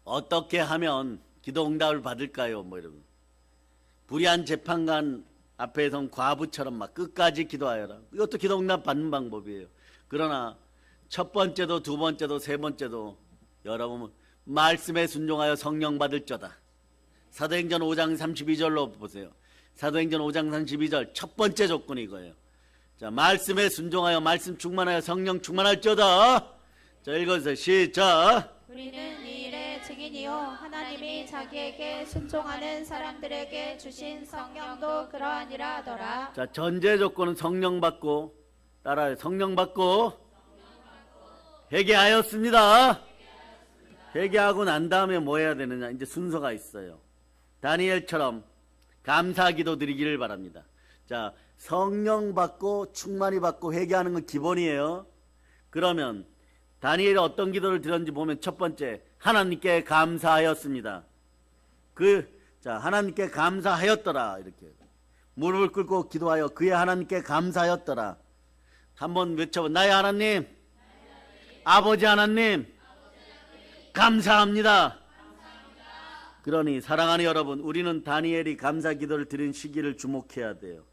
어떻게 하면 기도 응답을 받을까요? 뭐 이러면 불의한 재판관 앞에선 과부처럼 막 끝까지 기도하여라. 이것도 기도 응답 받는 방법이에요. 그러나 첫 번째도 두 번째도 세 번째도 여러분 말씀에 순종하여 성령 받을 자다. 사도행전 5장 32절로 보세요. 사도행전 5장 32절 첫 번째 조건이 이거예요. 자, 말씀에 순종하여 말씀 충만하여 성령 충만할 자다. 자, 읽어주세요. 시작. 우리는 이 일의 증인이요 하나님이 자기에게 순종하는 사람들에게 주신 성령도 그러하니라 하더라. 자, 전제 조건은 성령 받고 따라요. 성령 받고 회개하였습니다. 회개하고 난 다음에 뭐 해야 되느냐? 이제 순서가 있어요. 다니엘처럼 감사 기도 드리기를 바랍니다. 자, 성령 받고 충만히 받고 회개하는 건 기본이에요. 그러면 다니엘이 어떤 기도를 드렸는지 보면 첫 번째, 하나님께 감사하였습니다. 자, 하나님께 감사하였더라. 이렇게. 무릎을 꿇고 기도하여 그의 하나님께 감사하였더라. 한번 외쳐봐. 나의 하나님, 아버지 하나님, 감사합니다. 그러니 사랑하는 여러분, 우리는 다니엘이 감사 기도를 드린 시기를 주목해야 돼요.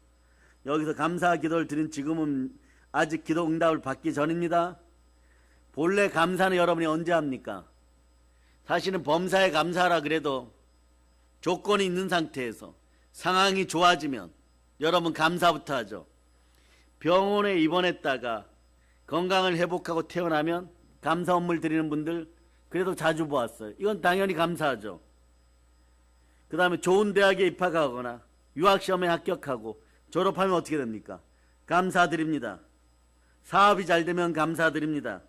여기서 감사 기도를 드린 지금은 아직 기도 응답을 받기 전입니다. 본래 감사는 여러분이 언제 합니까? 사실은 범사에 감사하라 그래도 조건이 있는 상태에서 상황이 좋아지면 여러분 감사부터 하죠. 병원에 입원했다가 건강을 회복하고 퇴원하면 감사 선물 드리는 분들 그래도 자주 보았어요. 이건 당연히 감사하죠. 그 다음에 좋은 대학에 입학하거나 유학시험에 합격하고 졸업하면 어떻게 됩니까? 감사드립니다. 사업이 잘 되면 감사드립니다.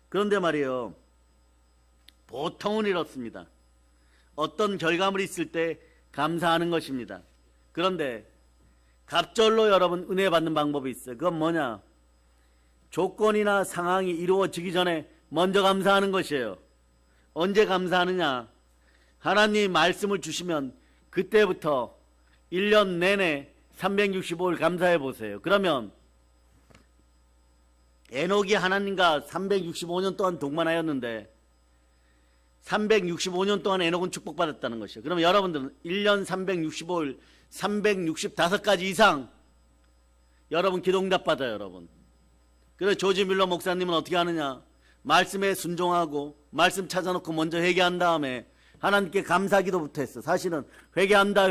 그런데 말이에요. 보통은 이렇습니다. 어떤 결과물이 있을 때 감사하는 것입니다. 그런데 갑절로 여러분 은혜 받는 방법이 있어요. 그건 뭐냐? 조건이나 상황이 이루어지기 전에 먼저 감사하는 것이에요. 언제 감사하느냐? 하나님 말씀을 주시면 그때부터 1년 내내 365일 감사해 보세요. 그러면 에녹이 하나님과 365년 동안 동반하였는데 365년 동안 에녹은 축복받았다는 것이에요. 그럼 여러분들은 1년 365일 365가지 이상 여러분 기도응답 받아요. 여러분. 그래서 조지 밀러 목사님은 어떻게 하느냐? 말씀에 순종하고 말씀 찾아놓고 먼저 회개한 다음에 하나님께 감사기도부터 했어. 사실은 회개합니다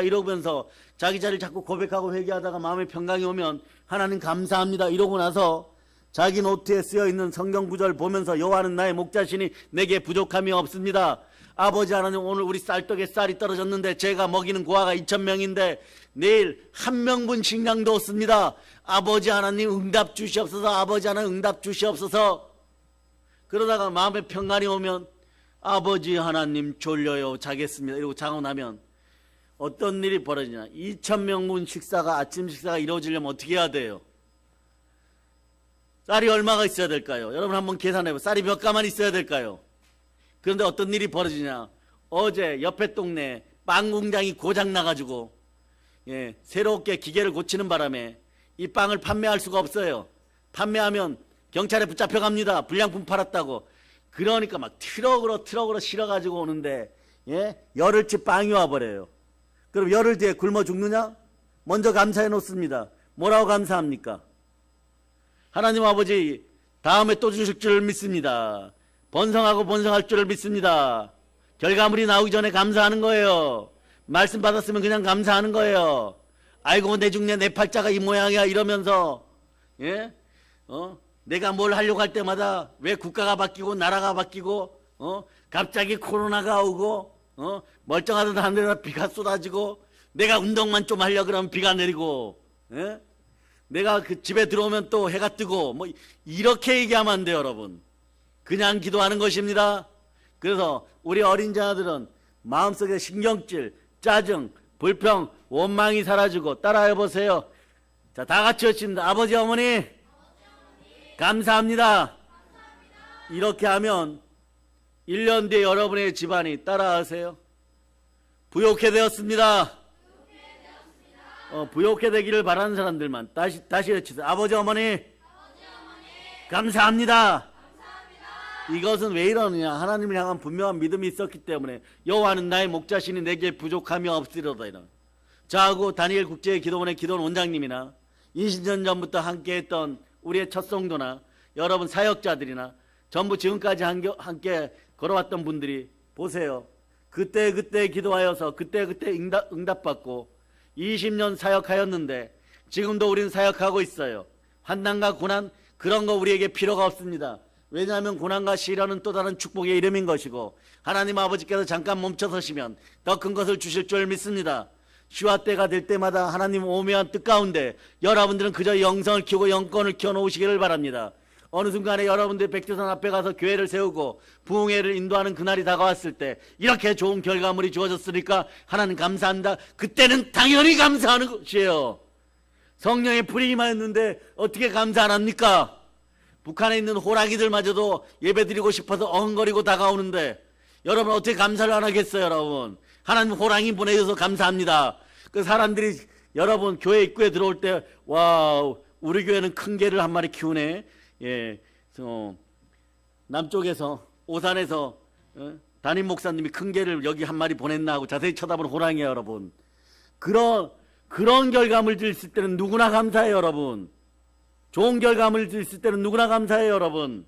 이러면서 자기 자리를 자꾸 고백하고 회개하다가 마음의 평강이 오면 하나님 감사합니다 이러고 나서 자기 노트에 쓰여있는 성경 구절 보면서 여호와는 나의 목자시니 내게 부족함이 없습니다. 아버지 하나님, 오늘 우리 쌀떡에 쌀이 떨어졌는데 제가 먹이는 고아가 2,000명인데 내일 한 명분 식량도 없습니다. 아버지 하나님 응답 주시옵소서. 아버지 하나님 응답 주시옵소서. 그러다가 마음의 평안이 오면 아버지 하나님 졸려요 자겠습니다 이러고 자고 나면 어떤 일이 벌어지냐? 2,000명분 식사가 아침 식사가 이루어지려면 어떻게 해야 돼요? 쌀이 얼마가 있어야 될까요? 여러분 한번 계산해봐요. 쌀이 몇 가만 있어야 될까요? 그런데 어떤 일이 벌어지냐? 어제 옆에 동네 빵 공장이 고장 나가지고 새롭게 기계를 고치는 바람에 이 빵을 판매할 수가 없어요. 판매하면 경찰에 붙잡혀갑니다. 불량품 팔았다고. 그러니까 막 트럭으로 실어가지고 오는데 열흘치 빵이 와버려요. 그럼 열흘 뒤에 굶어 죽느냐? 먼저 감사해 놓습니다. 뭐라고 감사합니까? 하나님 아버지 다음에 또 주실 줄 믿습니다. 번성할 줄을 믿습니다. 결과물이 나오기 전에 감사하는 거예요. 말씀 받았으면 그냥 감사하는 거예요. 아이고 내 죽네 내 팔자가 이 모양이야 이러면서 내가 뭘 하려고 할 때마다 왜 국가가 바뀌고 나라가 바뀌고 갑자기 코로나가 오고 멀쩡하던 하늘에 비가 쏟아지고 내가 운동만 좀 하려고 그러면 비가 내리고 내가 그 집에 들어오면 또 해가 뜨고 뭐 이렇게 얘기하면 안 돼요. 여러분 그냥 기도하는 것입니다. 그래서 우리 어린 자들은 마음속에 신경질, 짜증, 불평, 원망이 사라지고 따라해보세요. 자, 다 같이 외칩니다. 아버지 어머니 감사합니다. 이렇게 하면 1년 뒤에 여러분의 집안이 따라하세요. 부욕해 되었습니다. 부욕해 되기를 바라는 사람들만 다시 외치세요. 아버지 어머니 감사합니다. 이것은 왜 이러느냐? 하나님을 향한 분명한 믿음이 있었기 때문에 여호와는 나의 목자시니 내게 부족함이 없으리로다. 이런. 저하고 다니엘 국제기도원의 기도원 원장님이나 20년 전부터 함께했던 우리의 첫 성도나 여러분 사역자들이나 전부 지금까지 함께 걸어왔던 분들이 보세요. 그때 기도하여서 그때 응답받고 20년 사역하였는데 지금도 우리는 사역하고 있어요. 환난과 고난 그런 거 우리에게 필요가 없습니다. 왜냐하면 고난과 시련은 또 다른 축복의 이름인 것이고 하나님 아버지께서 잠깐 멈춰서시면 더 큰 것을 주실 줄 믿습니다. 시와 때가 될 때마다 하나님 오묘한 뜻 가운데 여러분들은 그저 영성을 키우고 영권을 키워놓으시기를 바랍니다. 어느 순간에 여러분들 백두산 앞에 가서 교회를 세우고 부흥회를 인도하는 그날이 다가왔을 때 이렇게 좋은 결과물이 주어졌으니까 하나님 감사합니다. 그때는 당연히 감사하는 것이에요. 성령의 불이 임하였는데 어떻게 감사 안 합니까? 북한에 있는 호랑이들마저도 예배드리고 싶어서 어흥거리고 다가오는데 여러분 어떻게 감사를 안 하겠어요? 여러분 하나님 호랑이 보내줘서 감사합니다. 그 사람들이 여러분 교회 입구에 들어올 때 와 우리 교회는 큰 개를 한 마리 키우네. 예, 남쪽에서 오산에서 담임 목사님이 큰 개를 여기 한 마리 보냈나 하고 자세히 쳐다보는 호랑이에요. 여러분 그런 결과물들 있을 때는 누구나 감사해요. 여러분 좋은 결과물들 있을 때는 누구나 감사해요. 여러분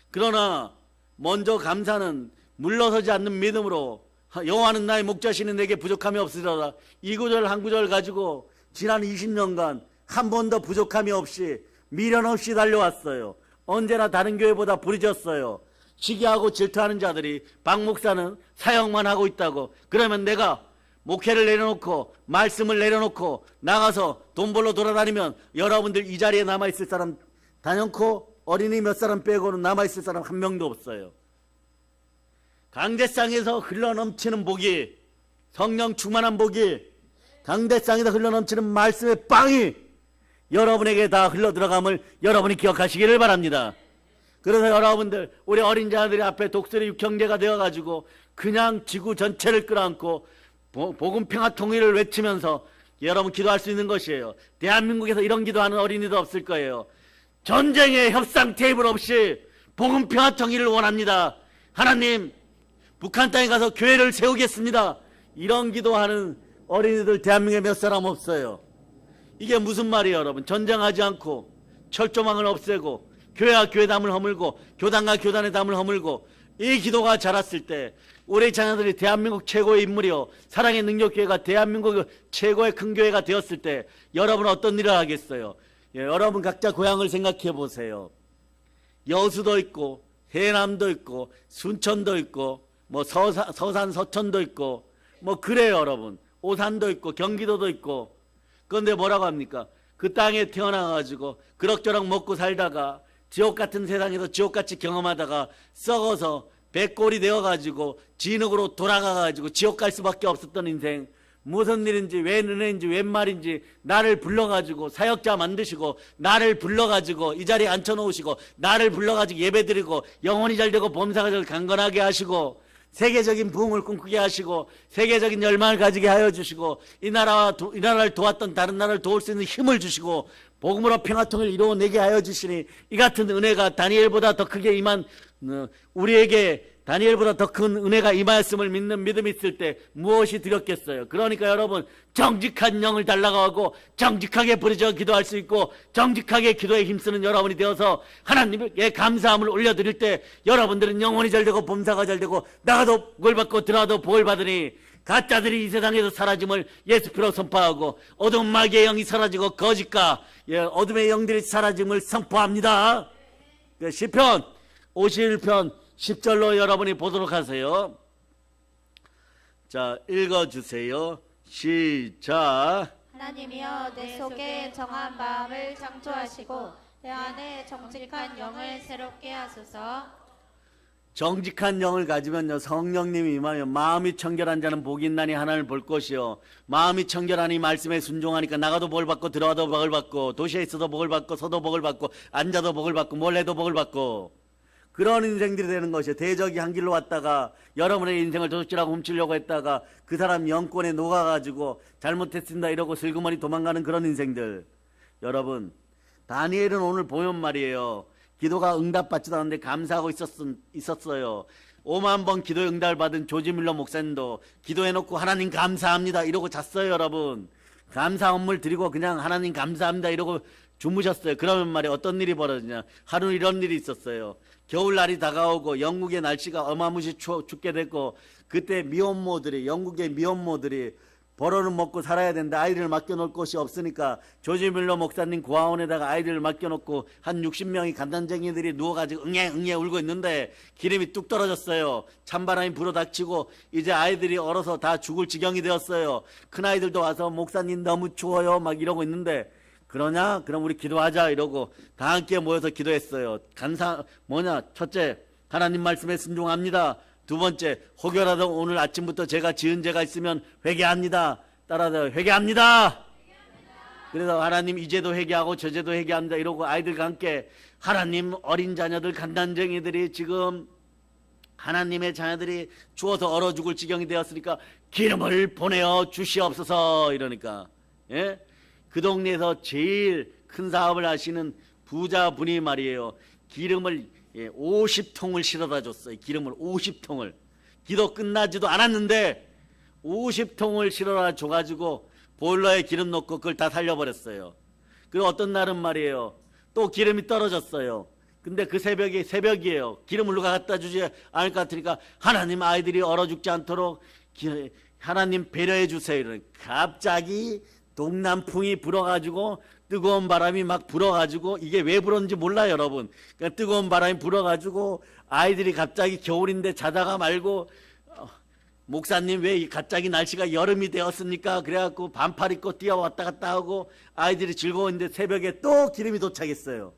그러나 먼저 감사는 물러서지 않는 믿음으로 여호와는 나의 목자시니 내게 부족함이 없으리로다. 이 구절 한 구절 가지고 지난 20년간 한 번도 부족함이 없이 미련 없이 달려왔어요. 언제나 다른 교회보다 부르졌어요. 시기하고 질투하는 자들이 박 목사는 사역만 하고 있다고. 그러면 내가 목회를 내려놓고 말씀을 내려놓고 나가서 돈 벌러 돌아다니면 여러분들 이 자리에 남아있을 사람 단연코 어린이 몇 사람 빼고는 남아있을 사람 한 명도 없어요. 강대상에서 흘러넘치는 복이, 성령 충만한 복이, 강대상에서 흘러넘치는 말씀의 빵이 여러분에게 다 흘러들어감을 여러분이 기억하시기를 바랍니다. 그래서 여러분들 우리 어린 자들이 앞에 독수리 육형제가 되어가지고 그냥 지구 전체를 끌어안고 복음 평화 통일을 외치면서 여러분 기도할 수 있는 것이에요. 대한민국에서 이런 기도하는 어린이도 없을 거예요. 전쟁의 협상 테이블 없이 복음 평화 통일을 원합니다. 하나님 북한 땅에 가서 교회를 세우겠습니다. 이런 기도하는 어린이들 대한민국에 몇 사람 없어요. 이게 무슨 말이에요? 여러분 전쟁하지 않고 철조망을 없애고 교회와 교회담을 허물고 교단과 교단의 담을 허물고 이 기도가 자랐을 때 우리 자녀들이 대한민국 최고의 인물이요 사랑의 능력교회가 대한민국 최고의 큰 교회가 되었을 때 여러분은 어떤 일을 하겠어요? 예, 여러분 각자 고향을 생각해 보세요. 여수도 있고 해남도 있고 순천도 있고 뭐 서산 서천도 있고 뭐 그래요. 여러분 오산도 있고 경기도도 있고. 그런데 뭐라고 합니까? 그 땅에 태어나가지고 그럭저럭 먹고 살다가 지옥 같은 세상에서 지옥같이 경험하다가 썩어서 백골이 되어가지고 진흙으로 돌아가가지고 지옥 갈 수밖에 없었던 인생. 무슨 일인지 웬 은혜인지 웬 말인지 나를 불러가지고 사역자 만드시고 나를 불러가지고 이 자리에 앉혀놓으시고 나를 불러가지고 예배드리고 영혼이 잘되고 범사가 잘 강건하게 하시고 세계적인 부흥을 꿈꾸게 하시고 세계적인 열망을 가지게 하여 주시고 이 나라를 도왔던 다른 나라를 도울 수 있는 힘을 주시고 복음으로 평화통을 이루어내게 하여 주시니 이 같은 은혜가 다니엘보다 더 크게 임한 우리에게 다니엘보다 더 큰 은혜가 임하였음을 믿는 믿음이 있을 때 무엇이 드렸겠어요? 그러니까 여러분 정직한 영을 달라고 하고 정직하게 부르짖어 기도할 수 있고 정직하게 기도에 힘쓰는 여러분이 되어서 하나님께 감사함을 올려드릴 때 여러분들은 영혼이 잘되고 범사가 잘되고 나가도 복을 받고 들어가도 복을 받으니 가짜들이 이 세상에서 사라짐을 예수 피로 선포하고 어두운 마귀의 영이 사라지고 거짓과 어둠의 영들이 사라짐을 선포합니다. 시편 51편 10절로 여러분이 보도록 하세요. 자, 읽어주세요. 시작. 하나님이여 내 속에 정한 마음을 창조하시고 내 안에 정직한 영을 새롭게 하소서. 정직한 영을 가지면요 성령님이 임하여 마음이 청결한 자는 복이 있나니 하나님을 볼 것이요 마음이 청결하니 말씀에 순종하니까 나가도 복을 받고 들어가도 복을 받고 도시에 있어도 복을 받고 서도 복을 받고 앉아도 복을 받고 뭘 해도 복을 받고 그런 인생들이 되는 것이에요. 대적이 한 길로 왔다가 여러분의 인생을 도둑질하고 훔치려고 했다가 그 사람 영권에 녹아가지고 잘못했습니다 이러고 슬그머니 도망가는 그런 인생들. 여러분 다니엘은 오늘 보면 말이에요. 기도가 응답받지도 않는데 감사하고 있었어요. 5만 번 기도에 응답을 받은 조지 밀러 목사님도 기도해놓고 하나님 감사합니다 이러고 잤어요. 여러분 감사 업무를 드리고 그냥 하나님 감사합니다 이러고 주무셨어요. 그러면 말이야 어떤 일이 벌어지냐. 하루 이런 일이 있었어요. 겨울날이 다가오고 영국의 날씨가 어마무시 춥게 됐고 그때 미혼모들이 영국의 미혼모들이 벌어는 먹고 살아야 되는데 아이들을 맡겨놓을 곳이 없으니까 조지 밀러 목사님 고아원에다가 아이들을 맡겨놓고 한 60명이 간단쟁이들이 누워가지고 응애 울고 있는데 기름이 뚝 떨어졌어요. 찬바람이 불어닥치고 이제 아이들이 얼어서 다 죽을 지경이 되었어요. 큰아이들도 와서 목사님 너무 추워요 막 이러고 있는데 그러냐? 그럼 우리 기도하자 이러고 다 함께 모여서 기도했어요. 첫째, 하나님 말씀에 순종합니다. 두 번째, 혹여라도 오늘 아침부터 제가 지은 죄가 있으면 회개합니다. 따라서 회개합니다. 그래서 하나님 이제도 회개하고 저제도 회개합니다. 이러고 아이들과 함께 하나님 어린 자녀들 간단쟁이들이 지금 하나님의 자녀들이 추워서 얼어 죽을 지경이 되었으니까 기름을 보내어 주시옵소서 이러니까 예? 그 동네에서 제일 큰 사업을 하시는 부자분이 말이에요. 기름을 50통을 실어다 줬어요. 기름을 50통을. 기도 끝나지도 않았는데 50통을 실어다 줘가지고 보일러에 기름 넣고 그걸 다 살려버렸어요. 그리고 어떤 날은 말이에요. 또 기름이 떨어졌어요. 근데 그 새벽이에요. 기름을 누가 갖다 주지 않을 것 같으니까 하나님 아이들이 얼어 죽지 않도록 하나님 배려해 주세요. 이러니 갑자기 동남풍이 불어가지고 뜨거운 바람이 막 불어가지고 이게 왜 불었는지 몰라요 여러분. 그러니까 뜨거운 바람이 불어가지고 아이들이 갑자기 겨울인데 자다가 말고 목사님 왜 갑자기 날씨가 여름이 되었습니까? 그래갖고 반팔 입고 뛰어왔다 갔다 하고 아이들이 즐거웠는데 새벽에 또 기름이 도착했어요.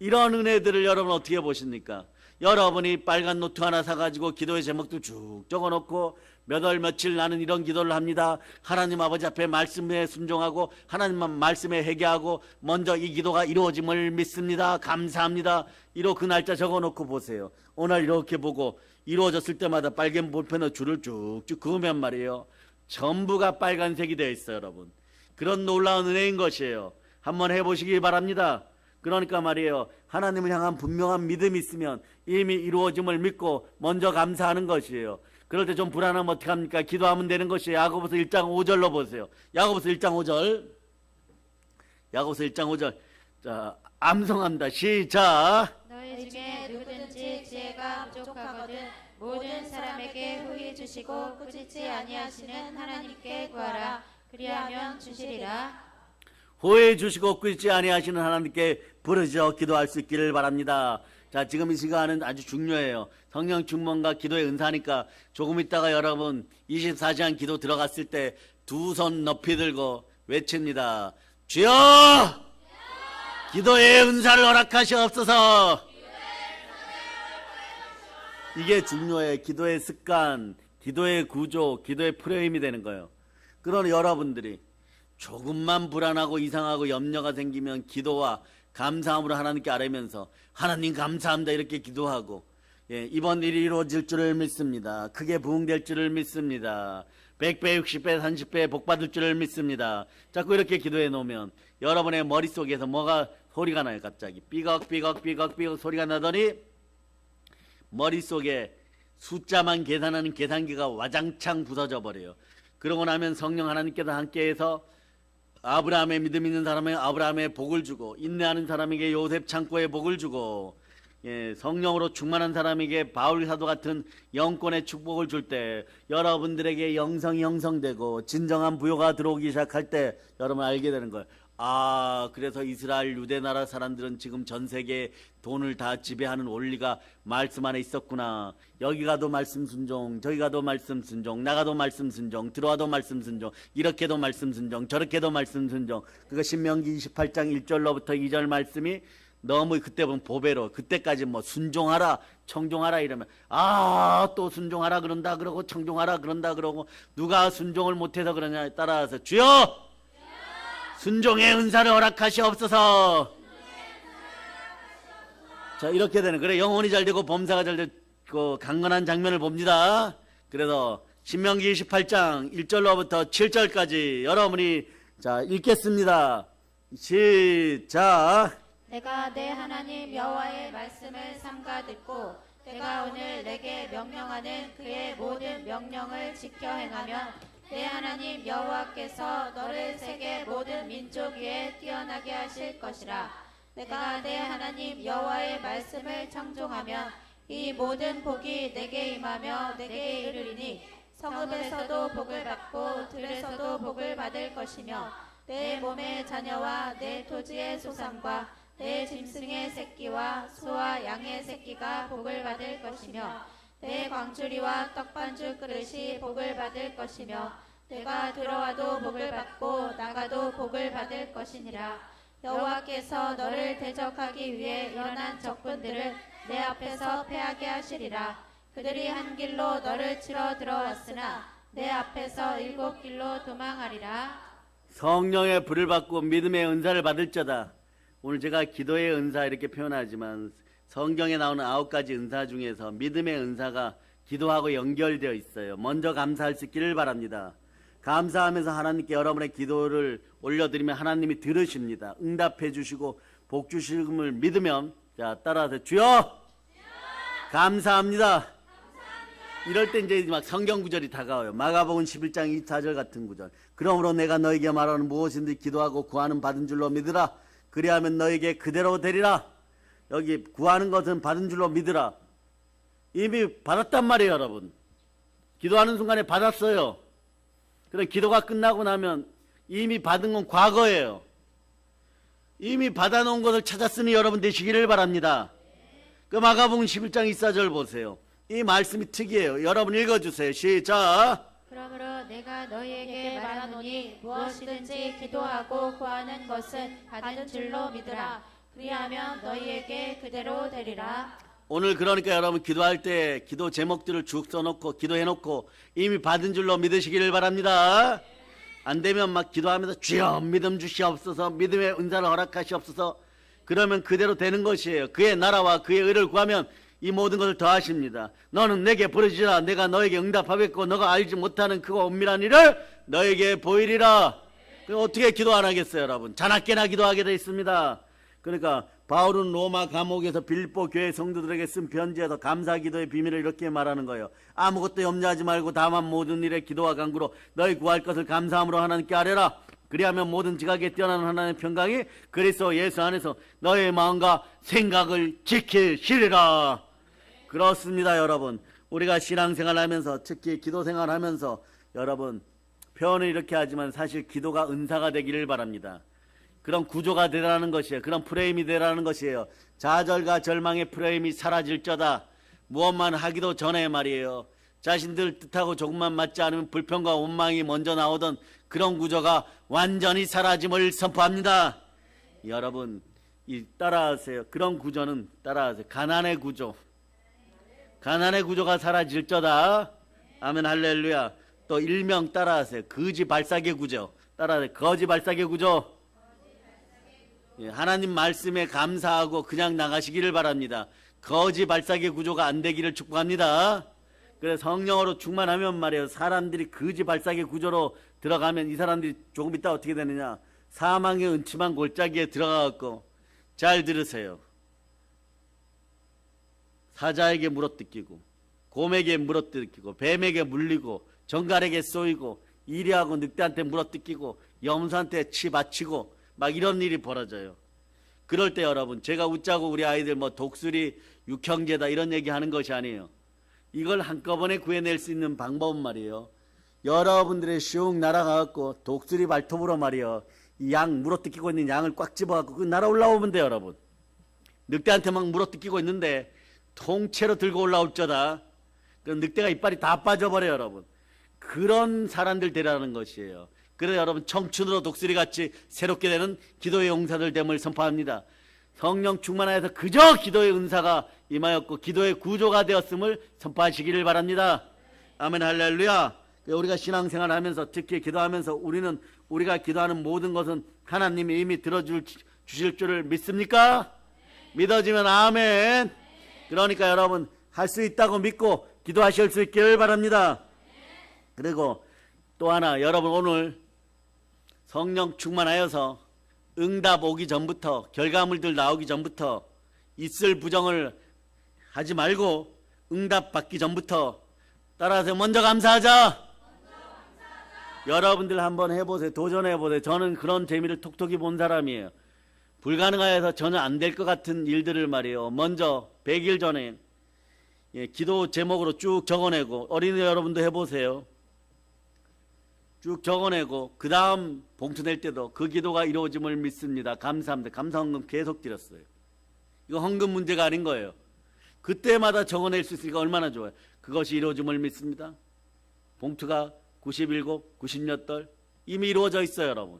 이런 은혜들을 여러분 어떻게 보십니까? 여러분이 빨간 노트 하나 사가지고 기도의 제목도 쭉 적어놓고 몇 월 며칠 나는 이런 기도를 합니다. 하나님 아버지 앞에 말씀에 순종하고 하나님만 말씀에 회개하고 먼저 이 기도가 이루어짐을 믿습니다. 감사합니다. 이러 그 날짜 적어놓고 보세요. 오늘 이렇게 보고 이루어졌을 때마다 빨간 볼펜으로 줄을 쭉쭉 그으면 말이에요. 전부가 빨간색이 되어 있어요 여러분. 그런 놀라운 은혜인 것이에요. 한번 해보시기 바랍니다. 그러니까 말이에요. 하나님을 향한 분명한 믿음이 있으면 이미 이루어짐을 믿고 먼저 감사하는 것이에요. 그럴 때 좀 불안하면 어떻게 합니까? 기도하면 되는 것이에요. 야고보서 1장 5절로 보세요. 야고보서 1장 5절. 야고보서 1장 5절. 자, 암송합니다. 시작. 너희 중에 누구든지 지혜가 부족하거든 모든 사람에게 후히 주시고 꾸짖지 아니하시는 하나님께 구하라. 그리하면 주시리라. 호해 주시고 꾸짖지 아니하시는 하나님께 부르짖어 기도할 수 있기를 바랍니다. 자, 지금 이 시간은 아주 중요해요. 성령 충만과 기도의 은사니까 조금 있다가 여러분 24시간 기도 들어갔을 때 두 손 높이 들고 외칩니다. 주여! 기도의 은사를 허락하시옵소서. 이게 중요해요. 기도의 습관, 기도의 구조, 기도의 프레임이 되는 거예요. 그러나 여러분들이 조금만 불안하고 이상하고 염려가 생기면 기도와 감사함으로 하나님께 아뢰면서 하나님 감사합니다 이렇게 기도하고 이번 일이 이루어질 줄을 믿습니다. 크게 부흥될 줄을 믿습니다. 100배, 60배, 30배 복받을 줄을 믿습니다. 자꾸 이렇게 기도해 놓으면 여러분의 머릿속에서 뭐가 소리가 나요. 갑자기 삐걱 소리가 나더니 머릿속에 숫자만 계산하는 계산기가 와장창 부서져 버려요. 그러고 나면 성령 하나님께서 함께해서 아브라함의 믿음 있는 사람에게 아브라함의 복을 주고 인내하는 사람에게 요셉 창고의 복을 주고 성령으로 충만한 사람에게 바울 사도 같은 영권의 축복을 줄 때 여러분들에게 영성이 형성되고 진정한 부요가 들어오기 시작할 때 여러분 알게 되는 거예요. 아, 그래서 이스라엘 유대 나라 사람들은 지금 전 세계에 돈을 다 지배하는 원리가 말씀 안에 있었구나. 여기 가도 말씀 순종, 저기 가도 말씀 순종, 나가도 말씀 순종, 들어와도 말씀 순종, 이렇게도 말씀 순종, 저렇게도 말씀 순종. 그거 신명기 28장 1절로부터 2절 말씀이 너무 그때 보면 보배로 그때까지 뭐 순종하라 청종하라 이러면 또 순종하라 그런다 그러고 청종하라 그런다 그러고 누가 순종을 못해서 그러냐 따라서 주여 순종의 은사를 허락하시옵소서. 자, 이렇게 되는 그래 영혼이 잘 되고 범사가 잘 되고 강건한 장면을 봅니다. 그래서 신명기 28장 1절로부터 7절까지 여러분이 자 읽겠습니다. 시작. 내가 내 하나님 여호와의 말씀을 삼가 듣고 내가 오늘 내게 명령하는 그의 모든 명령을 지켜 행하면 내 하나님 여호와께서 너를 세계 모든 민족 위에 뛰어나게 하실 것이라. 내가 내 하나님 여호와의 말씀을 청종하며 이 모든 복이 내게 임하며 내게 이르리니 성읍에서도 복을 받고 들에서도 복을 받을 것이며 내 몸의 자녀와 내 토지의 소산과 내 짐승의 새끼와 소와 양의 새끼가 복을 받을 것이며 내 광주리와 떡반죽 그릇이 복을 받을 것이며 내가 들어와도 복을 받고 나가도 복을 받을 것이니라. 여호와께서 너를 대적하기 위해 일어난 적군들을 내 앞에서 패하게 하시리라. 그들이 한 길로 너를 치러 들어왔으나 내 앞에서 7길로 도망하리라. 성령의 불을 받고 믿음의 은사를 받을 자다. 오늘 제가 기도의 은사 이렇게 표현하지만 성경에 나오는 9가지 은사 중에서 믿음의 은사가 기도하고 연결되어 있어요. 먼저 감사할 수 있기를 바랍니다. 감사하면서 하나님께 여러분의 기도를 올려드리면 하나님이 들으십니다. 응답해 주시고 복 주심을 믿으면, 자, 따라서 주여 감사합니다. 이럴 때 이제 막 성경 구절이 다가와요. 마가복음 11장 24절 같은 구절. 그러므로 내가 너에게 말하는 무엇인지 기도하고 구하는 받은 줄로 믿으라. 그리하면 너에게 그대로 되리라. 여기 구하는 것은 받은 줄로 믿으라. 이미 받았단 말이에요, 여러분. 기도하는 순간에 받았어요. 그럼 기도가 끝나고 나면 이미 받은 건 과거예요. 이미 받아놓은 것을 찾았으니 여러분 되시기를 바랍니다. 그 마가복음 11장 24절 보세요. 이 말씀이 특이해요. 여러분 읽어주세요. 시작. 그러므로 내가 너희에게 말하노니 무엇이든지 기도하고 구하는 것은 받은 줄로 믿으라. 그리하면 너희에게 그대로 되리라. 오늘 그러니까 여러분 기도할 때 기도 제목들을 쭉 써놓고 기도해놓고 이미 받은 줄로 믿으시기를 바랍니다. 안 되면 막 기도하면서 주여 믿음 주시옵소서, 믿음의 은사를 허락하시옵소서. 그러면 그대로 되는 것이에요. 그의 나라와 그의 의를 구하면 이 모든 것을 더하십니다. 너는 내게 부르짖으라. 내가 너에게 응답하겠고 너가 알지 못하는 크고 엄밀한 일을 너에게 보이리라. 그럼 어떻게 기도 안 하겠어요, 여러분? 자나깨나 기도하게 되어 있습니다. 그러니까 바울은 로마 감옥에서 빌립보 교회 성도들에게 쓴 편지에서 감사 기도의 비밀을 이렇게 말하는 거예요. 아무것도 염려하지 말고 다만 모든 일에 기도와 간구로 너희 구할 것을 감사함으로 하나님께 아뢰라. 그리하면 모든 지각에 뛰어난 하나님의 평강이 그리스도 예수 안에서 너의 마음과 생각을 지키시리라. 그렇습니다, 여러분. 우리가 신앙생활하면서 특히 기도생활하면서 여러분 표현을 이렇게 하지만 사실 기도가 은사가 되기를 바랍니다. 그런 구조가 되라는 것이에요. 그런 프레임이 되라는 것이에요. 좌절과 절망의 프레임이 사라질 자다. 무엇만 하기도 전에 말이에요. 자신들 뜻하고 조금만 맞지 않으면 불평과 원망이 먼저 나오던 그런 구조가 완전히 사라짐을 선포합니다. 여러분 따라하세요. 그런 구조는 따라하세요. 가난의 구조. 가난의 구조가 사라질 자다. 아멘 할렐루야. 또 일명 따라하세요. 거지 발사계 구조. 따라하세요. 거지 발사계 구조. 하나님 말씀에 감사하고 그냥 나가시기를 바랍니다. 거지 발사계 구조가 안 되기를 축복합니다. 그래서 성령으로 충만하면 말이에요. 사람들이 거지 발사계 구조로 들어가면 이 사람들이 조금 있다 어떻게 되느냐. 사망의 은침한 골짜기에 들어가갖고 잘 들으세요. 사자에게 물어뜯기고 곰에게 물어뜯기고 뱀에게 물리고 정갈에게 쏘이고 이리하고 늑대한테 물어뜯기고 염소한테 치 받치고 막 이런 일이 벌어져요. 그럴 때 여러분 제가 웃자고 우리 아이들 뭐 독수리 육형제다 이런 얘기 하는 것이 아니에요. 이걸 한꺼번에 구해낼 수 있는 방법은 말이에요. 여러분들의 슉 날아가갖고 독수리 발톱으로 말이에요. 이 양 물어뜯기고 있는 양을 꽉 집어갖고 그 날아 올라오면 돼요, 여러분. 늑대한테 막 물어뜯기고 있는데 통째로 들고 올라올 자다. 그 늑대가 이빨이 다 빠져버려요, 여러분. 그런 사람들 되라는 것이에요. 그래서 여러분 청춘으로 독수리같이 새롭게 되는 기도의 용사들 됨을 선포합니다. 성령 충만하여서 그저 기도의 은사가 임하였고 기도의 구조가 되었음을 선포하시기를 바랍니다. 아멘 할렐루야. 우리가 신앙생활 하면서 특히 기도하면서 우리는 우리가 기도하는 모든 것은 하나님이 이미 들어주실 줄을 믿습니까? 믿어지면 아멘. 그러니까 여러분 할 수 있다고 믿고 기도하실 수 있기를 바랍니다. 그리고 또 하나 여러분 오늘 성령 충만하여서 응답 오기 전부터 결과물들 나오기 전부터 있을 부정을 하지 말고 응답 받기 전부터 따라서 먼저 감사하자. 여러분들 한번 해보세요. 도전해보세요. 저는 그런 재미를 톡톡히 본 사람이에요. 불가능해서 전혀 안 될 것 같은 일들을 말이에요. 먼저 100일 전에 기도 제목으로 쭉 적어내고, 어린이 여러분도 해보세요. 쭉 적어내고 그 다음 봉투 낼 때도 그 기도가 이루어짐을 믿습니다. 감사합니다. 감사헌금 계속 드렸어요. 이거 헌금 문제가 아닌 거예요. 그때마다 적어낼 수 있으니까 얼마나 좋아요. 그것이 이루어짐을 믿습니다. 봉투가 97, 90몇 이미 이루어져 있어요, 여러분.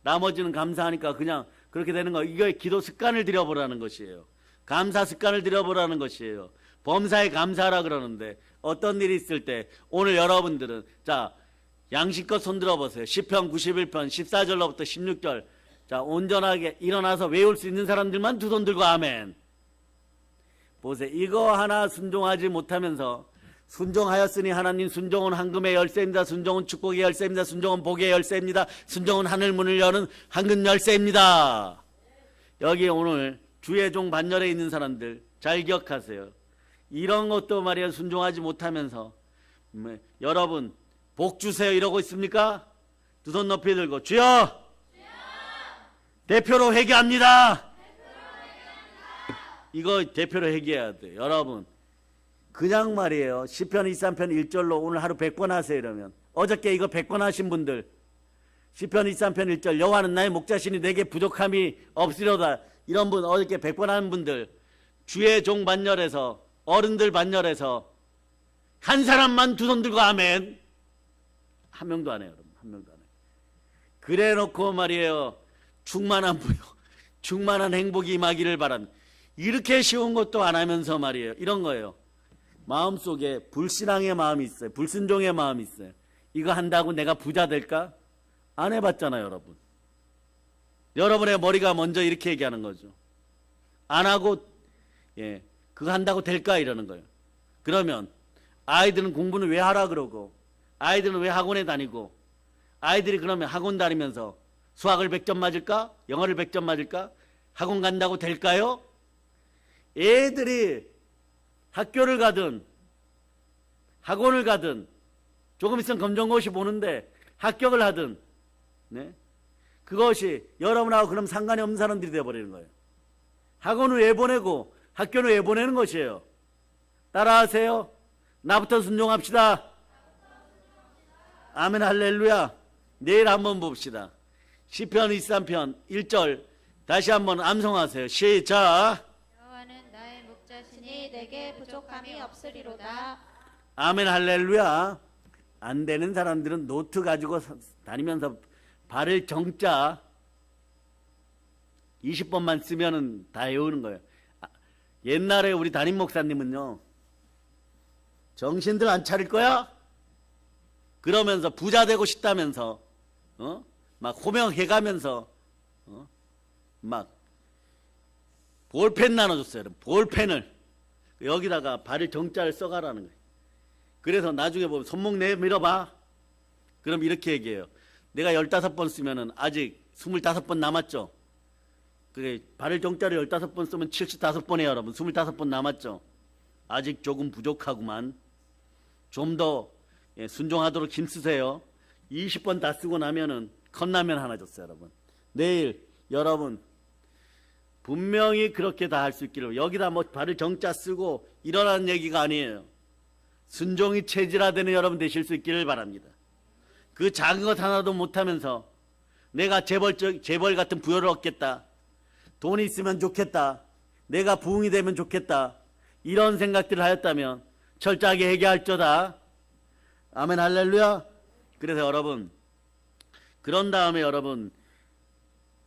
나머지는 감사하니까 그냥 그렇게 되는 거예요. 이거 기도 습관을 들여보라는 것이에요. 감사 습관을 들여보라는 것이에요. 범사에 감사하라 그러는데 어떤 일이 있을 때 오늘 여러분들은 자 양심껏 손들어 보세요. 시편 91편 14절로부터 16절 자 온전하게 일어나서 외울 수 있는 사람들만 두 손 들고 아멘. 보세요. 이거 하나 순종하지 못하면서 순종하였으니 하나님 순종은 황금의 열쇠입니다. 순종은 축복의 열쇠입니다. 순종은 복의 열쇠입니다. 순종은 하늘 문을 여는 황금 열쇠입니다. 여기 오늘 주의 종 반열에 있는 사람들 잘 기억하세요. 이런 것도 말이야 순종하지 못하면서 여러분 복 주세요 이러고 있습니까? 두 손 높이 들고 주여, 대표로 회개합니다. 이거 대표로 회개해야 돼요. 여러분 그냥 말이에요. 시편 23편 1절로 오늘 하루 100번 하세요 이러면 어저께 이거 100번 하신 분들 시편 23편 1절 여호와는 나의 목자시니 내게 부족함이 없으려다 이런 분 어저께 100번 하는 분들 주의 종 반열에서 어른들 반열에서 한 사람만 두 손 들고 아멘. 한 명도 안 해요 여러분. 한 명도 안 해요. 그래 놓고 말이에요 충만한 부요 충만한 행복이 임하기를 바랍니다. 이렇게 쉬운 것도 안 하면서 말이에요 이런 거예요. 마음속에 불신앙의 마음이 있어요. 불순종의 마음이 있어요. 이거 한다고 내가 부자 될까? 안 해봤잖아요 여러분. 여러분의 머리가 먼저 이렇게 얘기하는 거죠. 안 하고 그거 한다고 될까 이러는 거예요. 그러면 아이들은 공부는 왜 하라 그러고 아이들은 왜 학원에 다니고 아이들이 그러면 학원 다니면서 수학을 100점 맞을까? 영어를 100점 맞을까? 학원 간다고 될까요? 애들이 학교를 가든 학원을 가든 조금 있으면 검정고시 보는데 합격을 하든 그것이 여러분하고 그럼 상관이 없는 사람들이 되어버리는 거예요. 학원을 왜 보내고 학교는 왜 보내는 것이에요? 따라하세요. 나부터 순종합시다. 아멘 할렐루야. 내일 한번 봅시다. 시편 23편 1절 다시 한번 암송하세요. 시작. 여호와는 나의 목자시니 내게 부족함이 없으리로다. 아멘 할렐루야. 안 되는 사람들은 노트 가지고 다니면서 발을 정자 20번만 쓰면은 다 외우는 거예요. 옛날에 우리 담임 목사님은요 정신들 안 차릴 거야? 그러면서 부자 되고 싶다면서 막 호명해가면서 막 볼펜 나눠줬어요. 볼펜을 여기다가 발을 정자를 써가라는 거예요. 그래서 나중에 보면 손목 내밀어봐. 그럼 이렇게 얘기해요. 내가 15번 쓰면은 아직 25번 남았죠. 그게 발을 정자를 15번 쓰면 75번이에요 여러분. 25번 남았죠. 아직 조금 부족하구만. 좀 더 순종하도록 힘쓰세요. 20번 다 쓰고 나면은 컵라면 하나 줬어요 여러분. 내일 여러분 분명히 그렇게 다 할 수 있기를. 여기다 뭐 발을 정자 쓰고 일어나는 얘기가 아니에요. 순종이 체질화되는 여러분 되실 수 있기를 바랍니다. 그 작은 것 하나도 못하면서 내가 재벌 같은 부여를 얻겠다. 돈이 있으면 좋겠다. 내가 부흥이 되면 좋겠다. 이런 생각들을 하였다면 철저하게 회개할저다. 아멘 할렐루야. 그래서 여러분 그런 다음에 여러분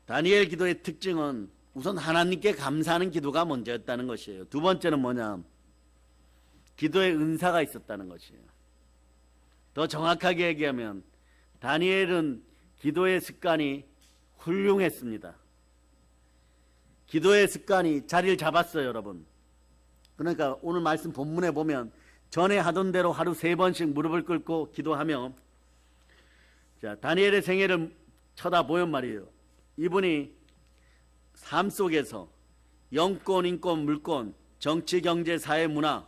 다니엘 기도의 특징은 우선 하나님께 감사하는 기도가 먼저였다는 것이에요. 두 번째는 뭐냐? 기도의 은사가 있었다는 것이에요. 더 정확하게 얘기하면 다니엘은 기도의 습관이 훌륭했습니다. 기도의 습관이 자리를 잡았어요 여러분. 그러니까 오늘 말씀 본문에 보면 전에 하던 대로 하루 3번씩 무릎을 꿇고 기도하며 자 다니엘의 생애를 쳐다보면 말이에요. 이분이 삶 속에서 영권, 인권, 물권, 정치, 경제, 사회, 문화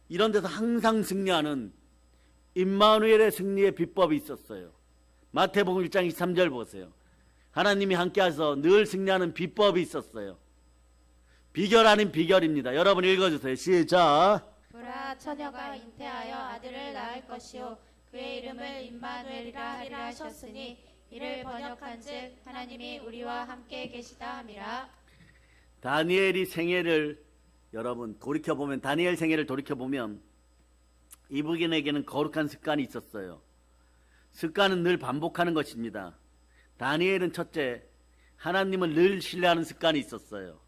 이런 데서 항상 승리하는 임마누엘의 승리의 비법이 있었어요. 마태복음 1장 23절 보세요. 하나님이 함께하셔서 늘 승리하는 비법이 있었어요. 비결 아닌 비결입니다. 여러분 읽어주세요. 시작. 보라 처녀가 잉태하여 아들을 낳을 것이요 그의 이름을 임마누엘이라 하리라 하셨으니 이를 번역한즉 하나님이 우리와 함께 계시다 함이라. 다니엘이 생애를 여러분 돌이켜보면 다니엘 생애를 돌이켜보면 이분에게는 거룩한 습관이 있었어요. 습관은 늘 반복하는 것입니다. 다니엘은 첫째, 하나님을 늘 신뢰하는 습관이 있었어요.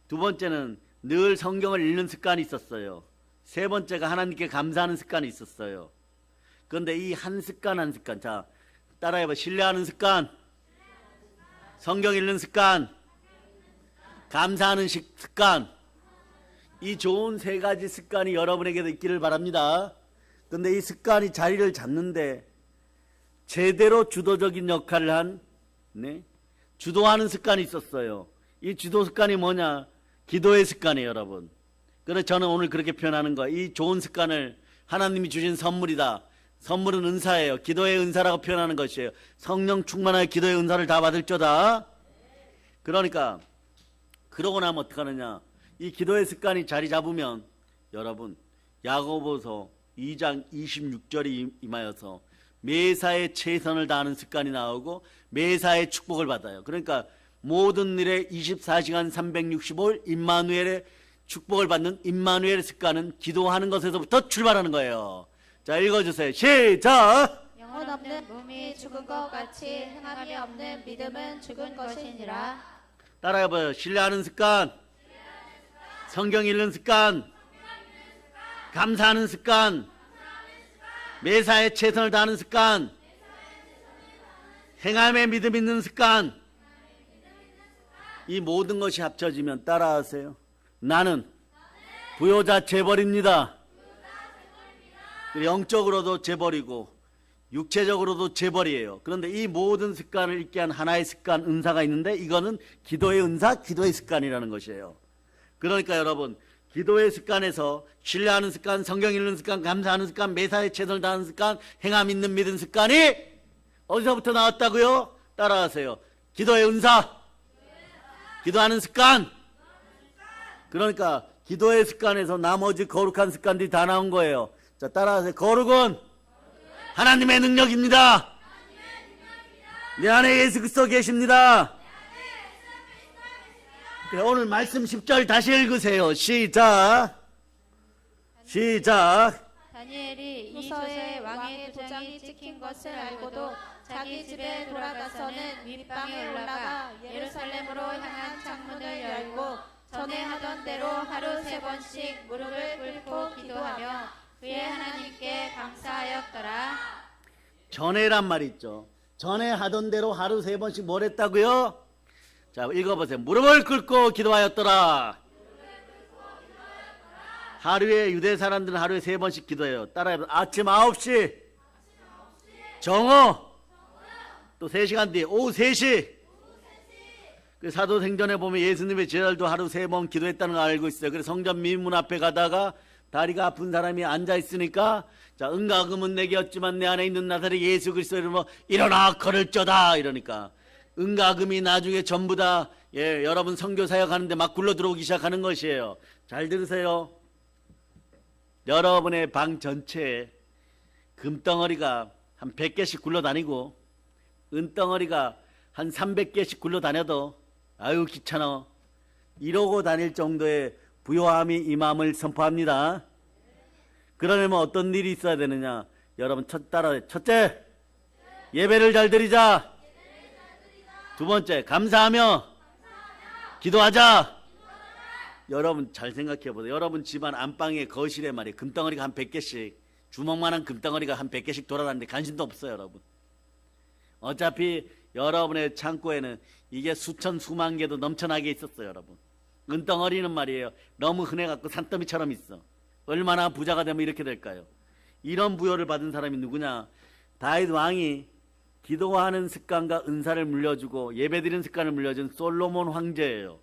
두 번째는 늘 성경을 읽는 습관이 있었어요. 세 번째가 하나님께 감사하는 습관이 있었어요. 그런데 이 한 습관 한 습관, 자 따라해봐. 신뢰하는 습관, 성경 읽는 습관, 감사하는 습관, 이 좋은 세 가지 습관이 여러분에게도 있기를 바랍니다. 그런데 이 습관이 자리를 잡는데 제대로 주도적인 역할을 한 주도하는 습관이 있었어요. 이 주도 습관이 뭐냐? 기도의 습관이에요, 여러분. 그래서 저는 오늘 그렇게 표현하는 거예요. 이 좋은 습관을 하나님이 주신 선물이다. 선물은 은사예요. 기도의 은사라고 표현하는 것이에요. 성령 충만하여 기도의 은사를 다 받을저다. 그러니까 그러고 나면 어떡하느냐? 이 기도의 습관이 자리 잡으면 여러분 야고보서 2장 26절이 임하여서 매사에 최선을 다하는 습관이 나오고 매사에 축복을 받아요. 그러니까 모든 일에 24시간 365일 임마누엘의 축복을 받는 임마누엘의 습관은 기도하는 것에서부터 출발하는 거예요. 자 읽어주세요. 시작. 영혼 없는 몸이 죽은 것 같이 행함이 없는 믿음은 죽은 것이니라. 따라해봐요. 신뢰하는 습관, 성경 읽는 습관, 감사하는 습관, 매사에 최선을 다하는 습관, 행함에 믿음 있는 습관. 이 모든 것이 합쳐지면 따라하세요. 나는 부요자 재벌입니다. 영적으로도 재벌이고 육체적으로도 재벌이에요. 그런데 이 모든 습관을 있게 한 하나의 습관, 은사가 있는데 이거는 기도의 은사, 기도의 습관이라는 것이에요. 그러니까 여러분 기도의 습관에서 신뢰하는 습관, 성경 읽는 습관, 감사하는 습관, 매사에 최선을 다하는 습관, 행함 있는 믿음 습관이 어디서부터 나왔다고요? 따라하세요. 기도의 은사, 기도하는 습관. 그러니까 기도의 습관에서 나머지 거룩한 습관들이 다 나온 거예요. 자 따라하세요. 거룩은 하나님의 능력입니다. 내 안에 예수 그리스도 계십니다. 오늘 말씀 10절 다시 읽으세요. 시작. 다니엘이 이 소서에 왕의 도장이 찍힌 것을 알고도 자기 집에 돌아가서는 윗방에 올라가 예루살렘으로 향한 창문을 열고 전에 하던 대로 하루 3번씩 무릎을 꿇고 기도하며 그의 하나님께 감사하였더라. 전에란 말 있죠. 전에 하던 대로 하루 3번씩 뭘 했다고요? 자 읽어보세요. 무릎을 꿇고 기도하였더라. 하루에 유대 사람들은 하루에 3번씩 기도해요. 따라해요. 아침 9시, 정오, 또 3시간 뒤에 오후 3시. 그 사도행전에 보면 예수님의 제자들도 하루 3번 기도했다는 걸 알고 있어요. 그래서 성전 미문 앞에 가다가 다리가 아픈 사람이 앉아 있으니까 자 은과금은 내게 없지만 내 안에 있는 나사렛 예수 그리스도 이름으로 일어나 걸을쩌다 이러니까 은과금이 나중에 전부 다 여러분 선교사역 하는데 막 굴러 들어오기 시작하는 것이에요. 잘 들으세요. 여러분의 방 전체에 금덩어리가 한 100개씩 굴러다니고 은덩어리가 한 300개씩 굴러다녀도 아유 귀찮아 이러고 다닐 정도의 부요함이 임함을 선포합니다. 그러려면 어떤 일이 있어야 되느냐? 여러분 첫째 예배를 잘 드리자. 두 번째 감사하며 기도하자. 여러분 잘 생각해 보세요. 여러분 집안 안방에 거실에 말이에요. 금덩어리가 한 100개씩 주먹만한 금덩어리가 한 100개씩 돌아다니는데 관심도 없어요. 여러분 어차피 여러분의 창고에는 이게 수천 수만 개도 넘쳐나게 있었어요. 여러분 은덩어리는 말이에요. 너무 흔해갖고 산더미처럼 있어. 얼마나 부자가 되면 이렇게 될까요? 이런 부여를 받은 사람이 누구냐? 다윗 왕이 기도하는 습관과 은사를 물려주고 예배드리는 습관을 물려준 솔로몬 황제예요.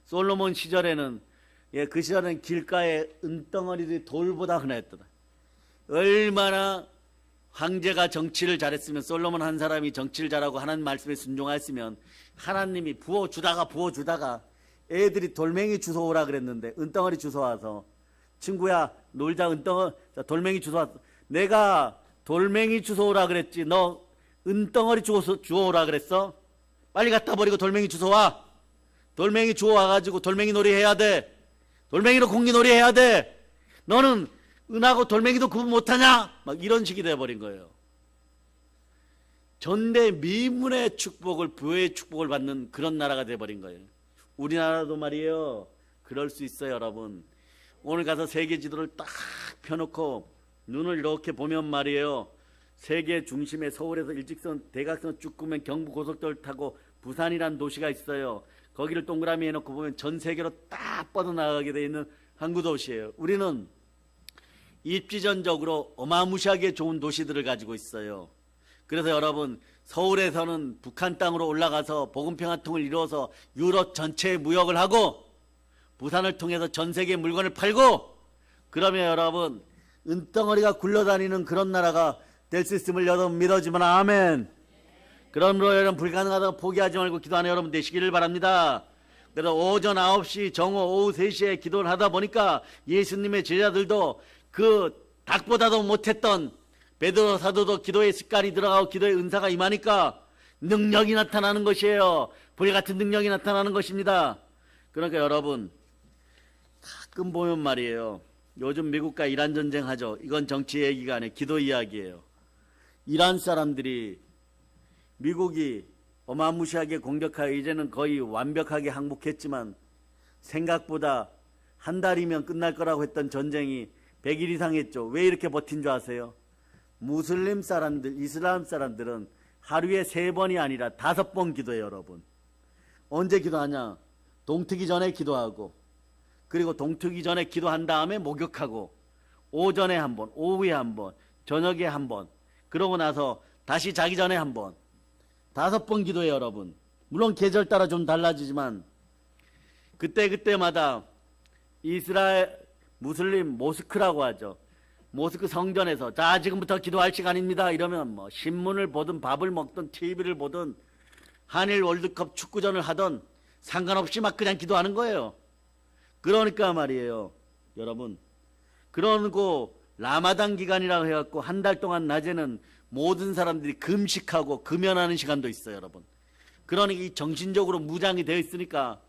솔로몬 시절에는 그 시절에는 길가에 은덩어리들이 돌보다 흔했더라. 얼마나 황제가 정치를 잘했으면, 솔로몬 한 사람이 정치를 잘하고 하나님 말씀에 순종했으면 하나님이 부어주다가 애들이 돌멩이 주워오라 그랬는데 은덩어리 주워와서, 친구야 놀자, 돌멩이 주워왔어. 내가 돌멩이 주워오라 그랬지 너 은덩어리 주워오라 그랬어? 빨리 갖다 버리고 돌멩이 주워와. 돌멩이 주워와가지고 돌멩이 놀이 해야 돼. 돌멩이로 공기 놀이 해야 돼. 너는 은하고 돌멩이도 구분 못하냐? 막 이런 식이 돼버린 거예요. 전대미문의 축복을, 부의 축복을 받는 그런 나라가 돼버린 거예요. 우리나라도 말이에요. 그럴 수 있어요, 여러분. 오늘 가서 세계 지도를 딱 펴놓고 눈을 이렇게 보면 말이에요. 세계 중심에 서울에서 일직선, 대각선 쭉 보면 경부 고속도로를 타고 부산이란 도시가 있어요. 거기를 동그라미 해놓고 보면 전 세계로 딱 뻗어나가게 돼 있는 항구 도시예요. 우리는 입지전적으로 어마무시하게 좋은 도시들을 가지고 있어요. 그래서 여러분, 서울에서는 북한 땅으로 올라가서 복음평화통을 이루어서 유럽 전체에 무역을 하고, 부산을 통해서 전 세계 물건을 팔고, 그러면 여러분 은덩어리가 굴러다니는 그런 나라가 될 수 있음을 여러분 믿어지면 아멘. 그러므로 여러분 불가능하다고 포기하지 말고 기도하는 여러분 되시기를 바랍니다. 그래서 오전 9시 정오 오후 3시에 기도를 하다 보니까 예수님의 제자들도 그 닭보다도 못했던 베드로 사도도 기도의 습관이 들어가고 기도의 은사가 임하니까 능력이 나타나는 것이에요. 불같은 능력이 나타나는 것입니다. 그러니까 여러분 가끔 보면 말이에요. 요즘 미국과 이란 전쟁 하죠. 이건 정치 얘기가 아니에요. 기도 이야기예요. 이란 사람들이 미국이 어마무시하게 공격하여 이제는 거의 완벽하게 항복했지만 생각보다 한 달이면 끝날 거라고 했던 전쟁이 100일 이상 했죠. 왜 이렇게 버틴 줄 아세요? 무슬림 사람들, 이슬람 사람들은 하루에 3번이 아니라 5번 기도해요, 여러분. 언제 기도하냐? 동트기 전에 기도하고, 그리고 동트기 전에 기도한 다음에 목욕하고, 오전에 한 번, 오후에 한 번, 저녁에 한 번, 그러고 나서 다시 자기 전에 한 번, 5번 기도해요, 여러분. 물론 계절 따라 좀 달라지지만 그때마다 이스라엘 무슬림 모스크라고 하죠. 모스크 성전에서 자 지금부터 기도할 시간입니다 이러면 뭐 신문을 보든 밥을 먹든 TV를 보든 한일 월드컵 축구전을 하던 상관없이 막 그냥 기도하는 거예요. 그러니까 말이에요, 여러분. 그러고 라마단 기간이라고 해갖고 한 달 동안 낮에는 모든 사람들이 금식하고 금연하는 시간도 있어요, 여러분. 그러니 이 정신적으로 무장이 되어 있으니까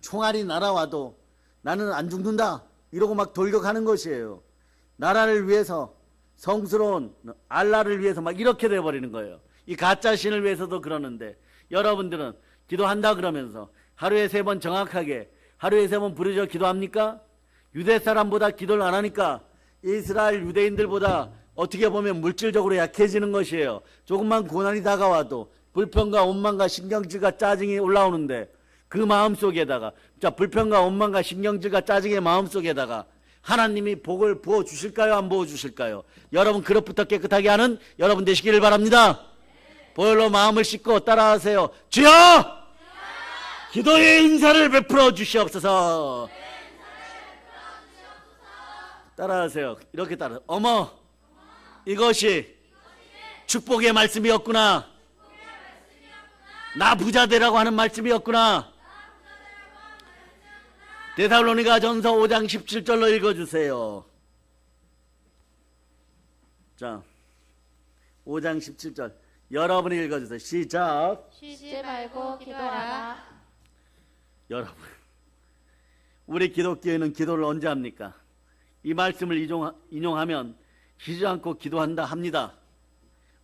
총알이 날아와도 나는 안 죽는다 이러고 막 돌격하는 것이에요. 나라를 위해서, 성스러운 알라를 위해서 막 이렇게 돼버리는 거예요. 이 가짜 신을 위해서도 그러는데 여러분들은 기도한다 그러면서 하루에 3번 정확하게 하루에 3번 부르짖어 기도합니까? 유대 사람보다 기도를 안 하니까 이스라엘 유대인들보다 어떻게 보면 물질적으로 약해지는 것이에요. 조금만 고난이 다가와도 불평과 원망과 신경질과 짜증이 올라오는데 그 마음속에다가, 자, 불평과 원망과 신경질과 짜증의 마음속에다가 하나님이 복을 부어주실까요? 안 부어주실까요? 여러분 그릇부터 깨끗하게 하는 여러분 되시기를 바랍니다. 보혈로 마음을 씻고 따라하세요. 주여! 기도의 인사를 베풀어 주시옵소서. 따라하세요. 이렇게 따라하세요. 어머, 이것이 축복의 말씀이었구나. 나 부자 되라고 하는 말씀이었구나. 데살로니가 전서 5장 17절로 읽어주세요. 자, 5장 17절 여러분이 읽어주세요. 시작. 쉬지 말고 기도하라. 여러분, 우리 기독교인은 기도를 언제 합니까? 이 말씀을 인용하면 쉬지 않고 기도한다 합니다.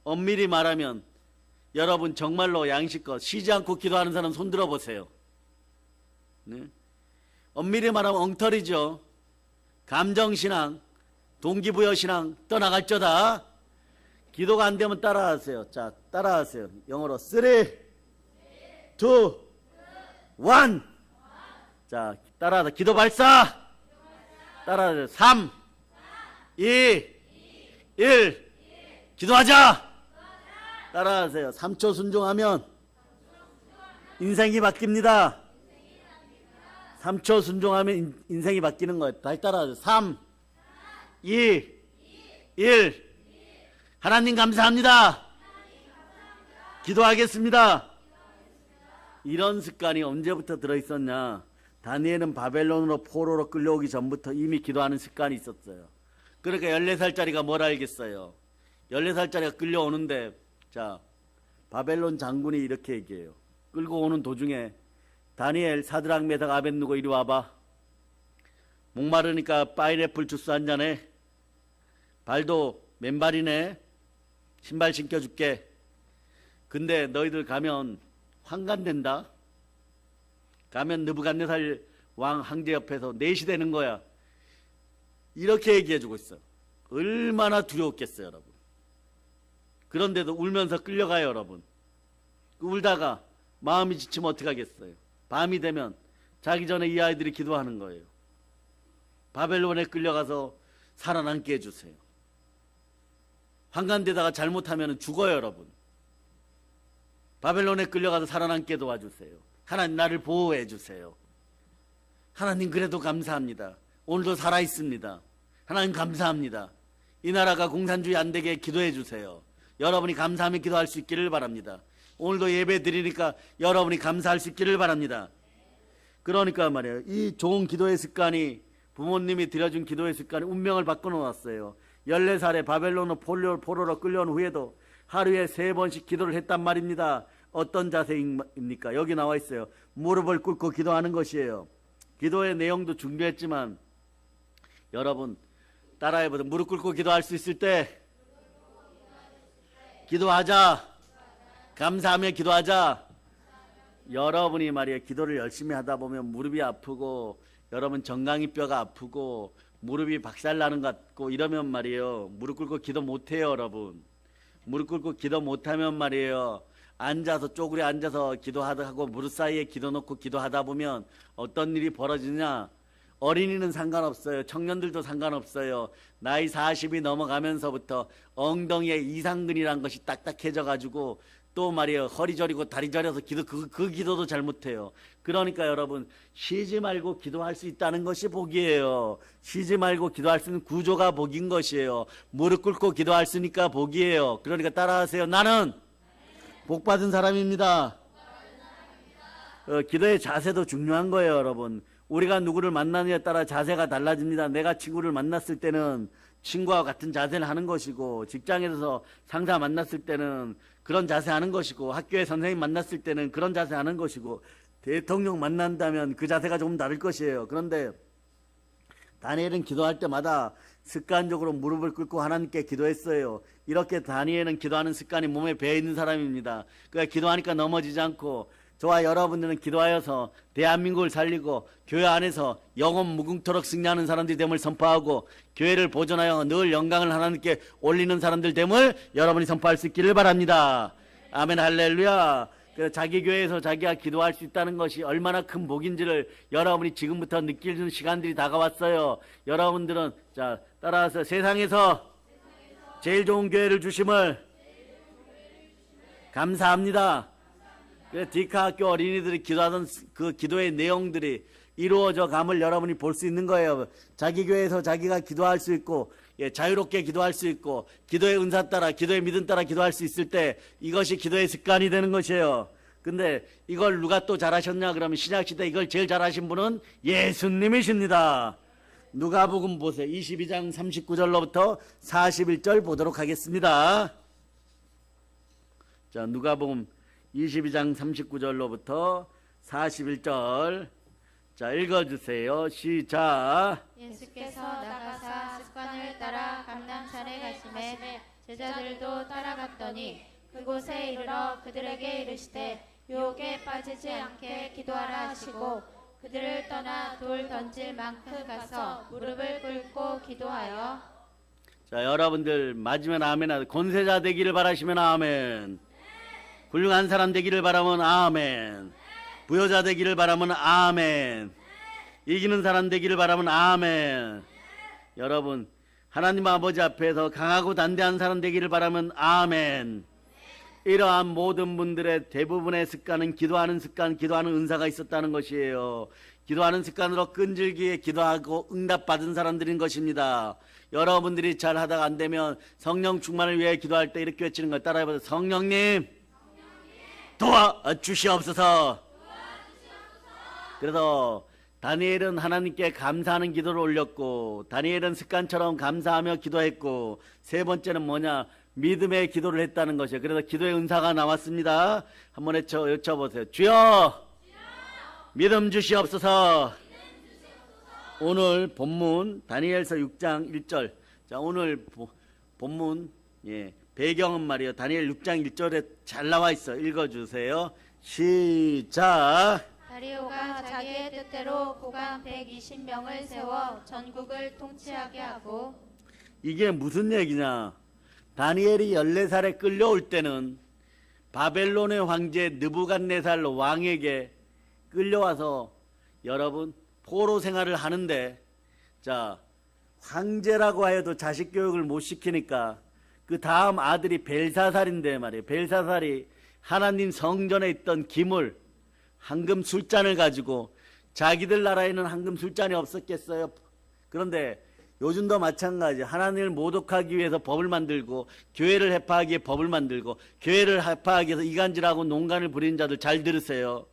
엄밀히 말하면 여러분 정말로 양식껏 쉬지 않고 기도하는 사람 손 들어보세요. 네? 엄밀히 말하면 엉터리죠. 감정신앙, 동기부여신앙 떠나갈쩌다. 기도가 안 되면 따라하세요. 자, 따라하세요. 영어로 3, 2, 1. 자, 따라하세요. 기도 발사. 따라하세요. 3, 2, 1. 기도하자. 따라하세요. 3초 순종하면 인생이 바뀝니다. 3초 순종하면 인생이 바뀌는 거예요. 다시 따라하세요. 3, 2, 1. 하나님 감사합니다. 기도하겠습니다. 이런 습관이 언제부터 들어있었냐? 다니엘은 바벨론으로 포로로 끌려오기 전부터 이미 기도하는 습관이 있었어요. 그러니까 14살짜리가 뭘 알겠어요? 14살짜리가 끌려오는데, 자, 바벨론 장군이 이렇게 얘기해요. 끌고 오는 도중에 다니엘, 사드락, 메삭, 아벳느고 이리 와봐. 목마르니까 파인애플 주스 한 잔해. 발도 맨발이네. 신발 신겨줄게. 근데 너희들 가면 환관된다. 가면 느부갓네살 왕 황제 옆에서 내시되는 거야. 이렇게 얘기해주고 있어. 얼마나 두려웠겠어요, 여러분. 그런데도 울면서 끌려가요, 여러분. 울다가 마음이 지치면 어떡하겠어요. 밤이 되면 자기 전에 이 아이들이 기도하는 거예요. 바벨론에 끌려가서 살아남게 해주세요. 환관되다가 잘못하면 죽어요, 여러분. 바벨론에 끌려가서 살아남게 도와주세요. 하나님 나를 보호해 주세요. 하나님 그래도 감사합니다. 오늘도 살아있습니다. 하나님 감사합니다. 이 나라가 공산주의 안 되게 기도해 주세요. 여러분이 감사하며 기도할 수 있기를 바랍니다. 오늘도 예배 드리니까 여러분이 감사할 수 있기를 바랍니다. 그러니까 말이에요. 이 좋은 기도의 습관이 부모님이 들여준 기도의 습관이 운명을 바꿔놓았어요. 14살에 바벨론으로 포로로 끌려온 후에도 하루에 3번씩 기도를 했단 말입니다. 어떤 자세입니까? 여기 나와 있어요. 무릎을 꿇고 기도하는 것이에요. 기도의 내용도 중요했지만 여러분 따라해보세요. 무릎 꿇고 기도할 수 있을 때 기도하자. 감사하며 기도하자. 여러분이 말이에요. 기도를 열심히 하다 보면 무릎이 아프고 여러분 정강이뼈가 아프고 무릎이 박살나는 것 같고 이러면 말이에요. 무릎 꿇고 기도 못해요, 여러분. 무릎 꿇고 기도 못하면 말이에요. 앉아서 쪼그려 앉아서 기도하다 하고 무릎 사이에 기도 놓고 기도하다 보면 어떤 일이 벌어지냐? 어린이는 상관없어요. 청년들도 상관없어요. 나이 40이 넘어가면서부터 엉덩이에 이상근이란 것이 딱딱해져 가지고 또 말이에요. 허리 저리고 다리 저려서 그 기도도 잘못해요. 그러니까 여러분 쉬지 말고 기도할 수 있다는 것이 복이에요. 쉬지 말고 기도할 수 있는 구조가 복인 것이에요. 무릎 꿇고 기도할 수 있으니까 복이에요. 그러니까 따라하세요. 나는 복받은 사람입니다. 기도의 자세도 중요한 거예요, 여러분. 우리가 누구를 만나느냐에 따라 자세가 달라집니다. 내가 친구를 만났을 때는 친구와 같은 자세를 하는 것이고, 직장에서 상사 만났을 때는 그런 자세 하는 것이고, 학교에 선생님 만났을 때는 그런 자세 하는 것이고, 대통령 만난다면 그 자세가 조금 다를 것이에요. 그런데 다니엘은 기도할 때마다 습관적으로 무릎을 꿇고 하나님께 기도했어요. 이렇게 다니엘은 기도하는 습관이 몸에 배어있는 사람입니다. 그러니까 기도하니까 넘어지지 않고, 저와 여러분들은 기도하여서 대한민국을 살리고 교회 안에서 영원 무궁토록 승리하는 사람들이 됨을 선포하고 교회를 보존하여 늘 영광을 하나님께 올리는 사람들 됨을 여러분이 선포할 수 있기를 바랍니다. 아멘 할렐루야. 자기 교회에서 자기가 기도할 수 있다는 것이 얼마나 큰 복인지를 여러분이 지금부터 느끼는 시간들이 다가왔어요. 여러분들은 자 따라서 세상에서 제일 좋은 교회를 주심을 감사합니다. 디카 학교 어린이들이 기도하던 그 기도의 내용들이 이루어져 감을 여러분이 볼 수 있는 거예요. 자기 교회에서 자기가 기도할 수 있고 자유롭게 기도할 수 있고 기도의 은사 따라 기도의 믿음 따라 기도할 수 있을 때 이것이 기도의 습관이 되는 것이에요. 근데 이걸 누가 또 잘하셨냐 그러면 신약시대 이걸 제일 잘하신 분은 예수님이십니다. 누가복음 보세요. 22장 39절로부터 41절 보도록 하겠습니다. 자, 누가복음 22장 39절로부터 41절. 자, 읽어주세요. 시작. 예수께서 나가사 습관을 따라 감람산에 가시매 제자들도 따라갔더니 그곳에 이르러 그들에게 이르시되 유혹에 빠지지 않게 기도하라 하시고 그들을 떠나 돌 던질 만큼 가서 무릎을 꿇고 기도하여. 자, 여러분들 맞으면 아멘. 권세자 되기를 바라시면 아멘. 훌륭한 사람 되기를 바라면 아멘. 부여자 되기를 바라면 아멘. 이기는 사람 되기를 바라면 아멘. 여러분 하나님 아버지 앞에서 강하고 단대한 사람 되기를 바라면 아멘. 이러한 모든 분들의 대부분의 습관은 기도하는 습관, 기도하는 은사가 있었다는 것이에요. 기도하는 습관으로 끈질기게 기도하고 응답받은 사람들인 것입니다. 여러분들이 잘 하다가 안 되면 성령 충만을 위해 기도할 때 이렇게 외치는 걸 따라해보세요. 성령님 도와주시옵소서. 그래서 다니엘은 하나님께 감사하는 기도를 올렸고, 다니엘은 습관처럼 감사하며 기도했고, 세 번째는 뭐냐? 믿음의 기도를 했다는 것이에요. 그래서 기도의 은사가 나왔습니다. 한번 외쳐보세요. 주여 믿음 주시옵소서. 오늘 본문 다니엘서 6장 1절. 자, 오늘 본문 배경은 말이에요. 다니엘 6장 1절에 잘 나와 있어요. 읽어주세요. 시작. 다리오가 자기의 뜻대로 고관 120명을 세워 전국을 통치하게 하고. 이게 무슨 얘기냐? 다니엘이 14살에 끌려올 때는 바벨론의 황제 느부갓네살 왕에게 끌려와서 여러분 포로 생활을 하는데, 자, 황제라고 하여도 자식 교육을 못 시키니까 그 다음 아들이 벨사살인데 말이에요. 벨사살이 하나님 성전에 있던 기물 황금 술잔을 가지고, 자기들 나라에는 황금 술잔이 없었겠어요? 그런데 요즘도 마찬가지. 하나님을 모독하기 위해서 법을 만들고, 교회를 해파하기 위해 법을 만들고, 교회를 해파하기 위해서 이간질하고 농간을 부리는 자들 잘 들으세요.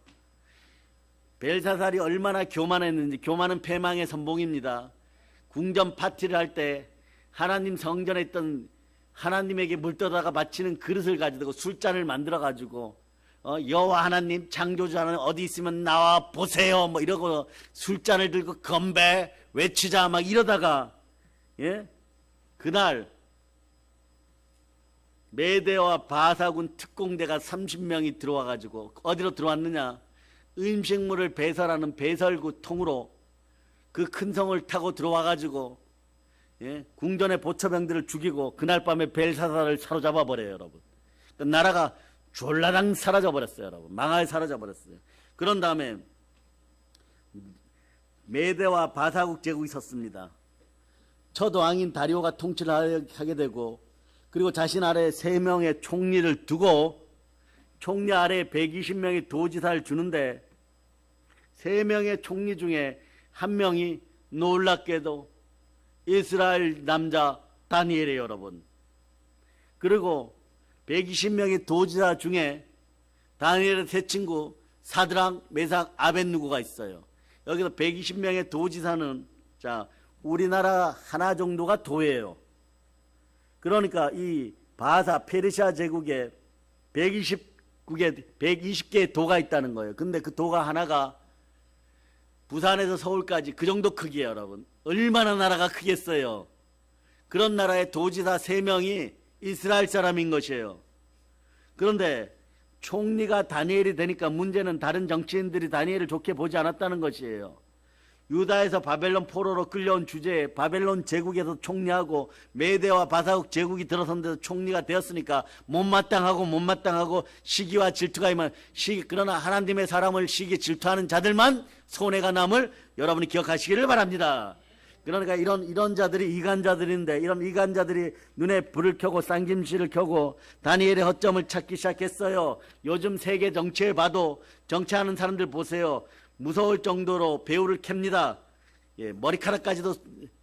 벨사살이 얼마나 교만했는지. 교만은 패망의 선봉입니다. 궁전 파티를 할 때 하나님 성전에 있던 하나님에게 물 떠다가 바치는 그릇을 가지고 술잔을 만들어 가지고 여호와 하나님 창조주 하나님 어디 있으면 나와 보세요 뭐 이러고 술잔을 들고 건배 외치자 막 이러다가, 그날 메대와 바사군 특공대가 30명이 들어와 가지고 어디로 들어왔느냐? 음식물을 배설하는 배설구 통으로 그 큰 성을 타고 들어와 가지고 궁전의 보처병들을 죽이고 그날 밤에 벨사살을 사로잡아 버려요, 여러분. 그 나라가 졸라당 사라져 버렸어요, 여러분. 망하게 사라져 버렸어요. 그런 다음에 메대와 바사국 제국이 섰습니다. 첫 왕인 다리오가 통치를 하게 되고, 그리고 자신 아래 3명의 총리를 두고 총리 아래 120명의 도지사를 주는데, 3명의 총리 중에 1명이 놀랍게도 이스라엘 남자 다니엘이에요, 여러분. 그리고 120명의 도지사 중에 다니엘의 세 친구 사드락, 메삭, 아벳느고가 있어요. 여기서 120명의 도지사는, 자, 우리나라 하나 정도가 도예요. 그러니까 이 바사 페르시아 제국에 120개의 도가 있다는 거예요. 근데 그 도가 하나가 부산에서 서울까지 그 정도 크기예요, 여러분. 얼마나 나라가 크겠어요. 그런 나라의 도지사 3명이 이스라엘 사람인 것이에요. 그런데 총리가 다니엘이 되니까 문제는 다른 정치인들이 다니엘을 좋게 보지 않았다는 것이에요. 유다에서 바벨론 포로로 끌려온 주제에 바벨론 제국에서 총리하고 메대와 바사국 제국이 들어선 데서 총리가 되었으니까 못마땅하고 시기와 질투가 임한 그러나 하나님의 사람을 시기 질투하는 자들만 손해가 남을 여러분이 기억하시기를 바랍니다. 그러니까 이런 자들이 이간자들인데, 이런 이간자들이 눈에 불을 켜고 쌍김씨를 켜고 다니엘의 허점을 찾기 시작했어요. 요즘 세계 정치에 봐도 정치하는 사람들 보세요. 무서울 정도로 배후를 캡니다. 머리카락까지도,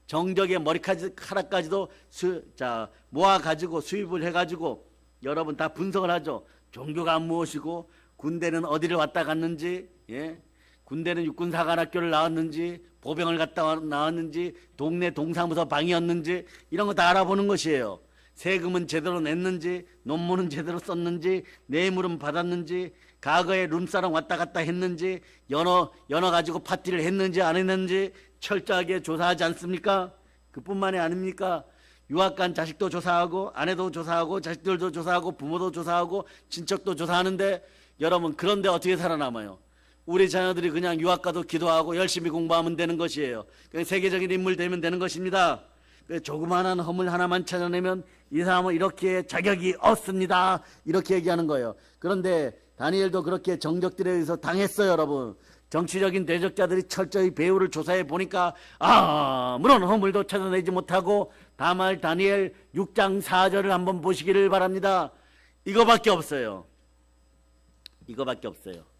정적의 머리카락까지도 모아가지고 수입을 해가지고 여러분 다 분석을 하죠. 종교가 무엇이고, 군대는 어디를 왔다 갔는지, 군대는 육군사관학교를 나왔는지, 보병을 갔다 나왔는지, 동네 동사무소 방이었는지, 이런 거 다 알아보는 것이에요. 세금은 제대로 냈는지, 논문은 제대로 썼는지, 뇌물은 받았는지, 과거에 룸사롱 왔다 갔다 했는지, 연어 가지고 파티를 했는지 안 했는지 철저하게 조사하지 않습니까? 그뿐만이 아닙니까? 유학 간 자식도 조사하고, 아내도 조사하고, 자식들도 조사하고, 부모도 조사하고, 친척도 조사하는데, 여러분, 그런데 어떻게 살아남아요? 우리 자녀들이 그냥 유학 가도 기도하고 열심히 공부하면 되는 것이에요. 그냥 세계적인 인물 되면 되는 것입니다. 조그마한 허물 하나만 찾아내면 이 사람은 이렇게 자격이 없습니다, 이렇게 얘기하는 거예요. 그런데 다니엘도 그렇게 정적들에 의해서 당했어요, 여러분. 정치적인 대적자들이 철저히 배후를 조사해 보니까 아무런 허물도 찾아내지 못하고, 다만 다니엘 6장 4절을 한번 보시기를 바랍니다. 이거밖에 없어요. 이거밖에 없어요.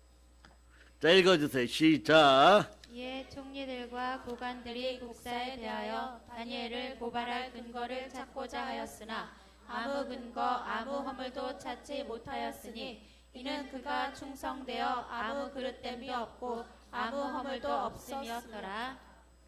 자, 읽어주세요. 시작. 이에 총리들과 고관들이 국사에 대하여 다니엘을 고발할 근거를 찾고자 하였으나 아무 근거 아무 허물도 찾지 못하였으니 이는 그가 충성되어 아무 그릇됨이 없고 아무 허물도 없음이었더라.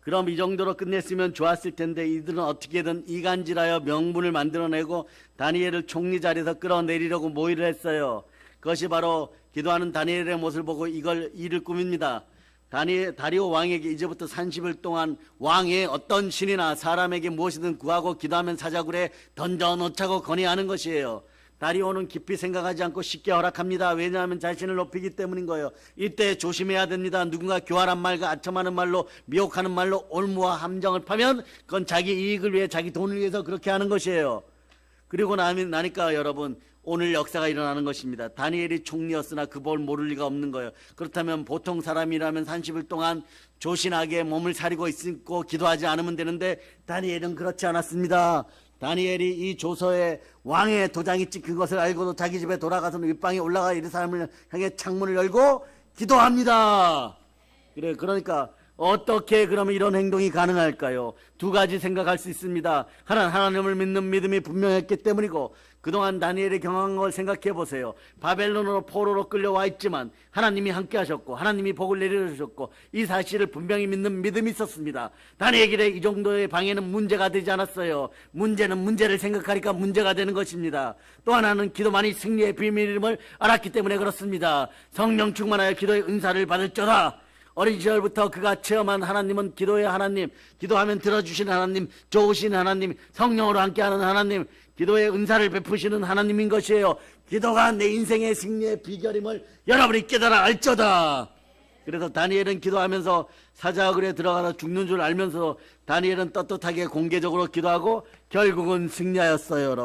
그럼 이 정도로 끝냈으면 좋았을 텐데 이들은 어떻게든 이간질하여 명분을 만들어내고 다니엘을 총리 자리에서 끌어내리려고 모의를 했어요. 그것이 바로 기도하는 다니엘의 모습을 보고 이를 꾸밉니다. 다리오 왕에게 이제부터 30일 동안 왕의 어떤 신이나 사람에게 무엇이든 구하고 기도하면 사자굴에 던져놓자고 건의하는 것이에요. 다리오는 깊이 생각하지 않고 쉽게 허락합니다. 왜냐하면 자신을 높이기 때문인 거예요. 이때 조심해야 됩니다. 누군가 교활한 말과 아첨하는 말로 미혹하는 말로 올무와 함정을 파면 그건 자기 이익을 위해 자기 돈을 위해서 그렇게 하는 것이에요. 그리고 나니까 여러분 오늘 역사가 일어나는 것입니다. 다니엘이 총리였으나 그 볼 모를 리가 없는 거예요. 그렇다면 보통 사람이라면 30일 동안 조신하게 몸을 사리고 있고 기도하지 않으면 되는데 다니엘은 그렇지 않았습니다. 다니엘이 이 조서에 왕의 도장이 찍힌 것을 알고도 자기 집에 돌아가서 윗방에 올라가 예루살렘을 향해 창문을 열고 기도합니다. 그러니까 어떻게 그러면 이런 행동이 가능할까요? 두 가지 생각할 수 있습니다. 하나님을 믿는 믿음이 분명했기 때문이고 그동안 다니엘이 경험한 걸 생각해 보세요. 바벨론으로 포로로 끌려와 있지만 하나님이 함께 하셨고 하나님이 복을 내려주셨고 이 사실을 분명히 믿는 믿음이 있었습니다. 다니엘에게 이 정도의 방해는 문제가 되지 않았어요. 문제는 문제를 생각하니까 문제가 되는 것입니다. 또 하나는 기도만이 승리의 비밀임을 알았기 때문에 그렇습니다. 성령 충만하여 기도의 은사를 받을저다. 어린 시절부터 그가 체험한 하나님은 기도의 하나님, 기도하면 들어주시는 하나님, 좋으신 하나님, 성령으로 함께하는 하나님, 기도의 은사를 베푸시는 하나님인 것이에요. 기도가 내 인생의 승리의 비결임을 여러분이 깨달아 알쩌다. 그래서 다니엘은 기도하면서 사자굴에 들어가서 죽는 줄 알면서 다니엘은 떳떳하게 공개적으로 기도하고 결국은 승리하였어요.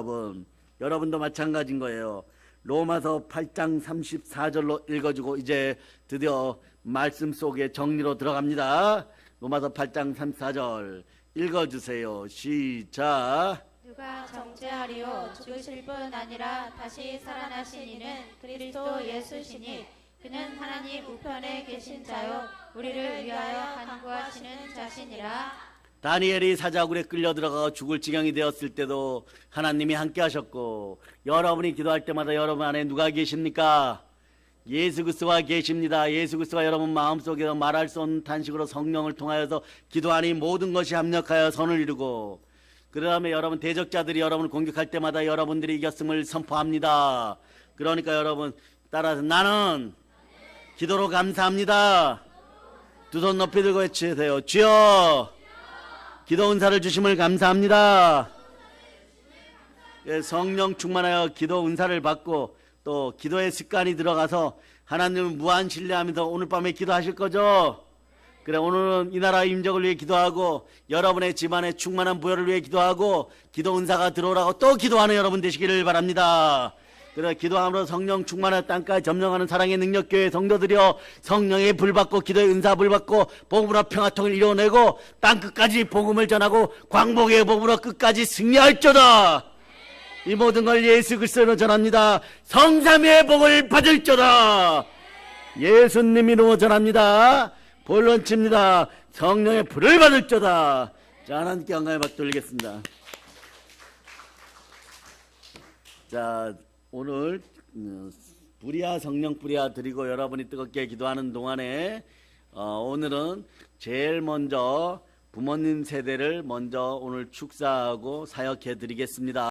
여러분도 마찬가지인 거예요. 로마서 8장 34절로 읽어주고 이제 드디어 말씀 속에 정리로 들어갑니다. 로마서 8장 34절 읽어주세요. 시작. 누가 정죄하리요 죽으실 뿐 아니라 다시 살아나신 이는 그리스도 예수시니 그는 하나님 우편에 계신 자요 우리를 위하여 간구하시는 자시니라. 다니엘이 사자굴에 끌려 들어가 죽을 지경이 되었을 때도 하나님이 함께 하셨고 여러분이 기도할 때마다 여러분 안에 누가 계십니까? 예수 그리스도가 계십니다. 예수 그리스도가 여러분 마음속에서 말할 수 없는 탄식으로 성령을 통하여서 기도하니 모든 것이 합력하여 선을 이루고 그 다음에 여러분 대적자들이 여러분을 공격할 때마다 여러분들이 이겼음을 선포합니다. 그러니까 여러분 따라서 나는 기도로 감사합니다. 두 손 높이 들고 외치세요. 주여 기도 은사를 주심을 감사합니다. 성령 충만하여 기도 은사를 받고 또 기도의 습관이 들어가서 하나님을 무한 신뢰하면서 오늘 밤에 기도하실 거죠? 그래 오늘은 이 나라 임적을 위해 기도하고 여러분의 집안의 충만한 부여를 위해 기도하고 기도 은사가 들어오라고 또 기도하는 여러분 되시기를 바랍니다. 그래 기도함으로 성령 충만한 땅까지 점령하는 사랑의 능력교회 성도들이여 성령의 불 받고 기도의 은사 불 받고 복음으로 평화통을 이뤄내고 땅끝까지 복음을 전하고 광복의 복음으로 끝까지 승리할저다. 이 모든 걸 예수 그리스도로 전합니다. 성삼위의 복을 받을저다. 예수님 이름으로 전합니다. 본론칩니다. 성령의 불을 받을저다. 자, 하나님께 영광의 박수 돌리겠습니다. 자, 오늘 뿌리야 성령 뿌리야 드리고 여러분이 뜨겁게 기도하는 동안에 오늘은 제일 먼저 부모님 세대를 먼저 오늘 축사하고 사역해 드리겠습니다.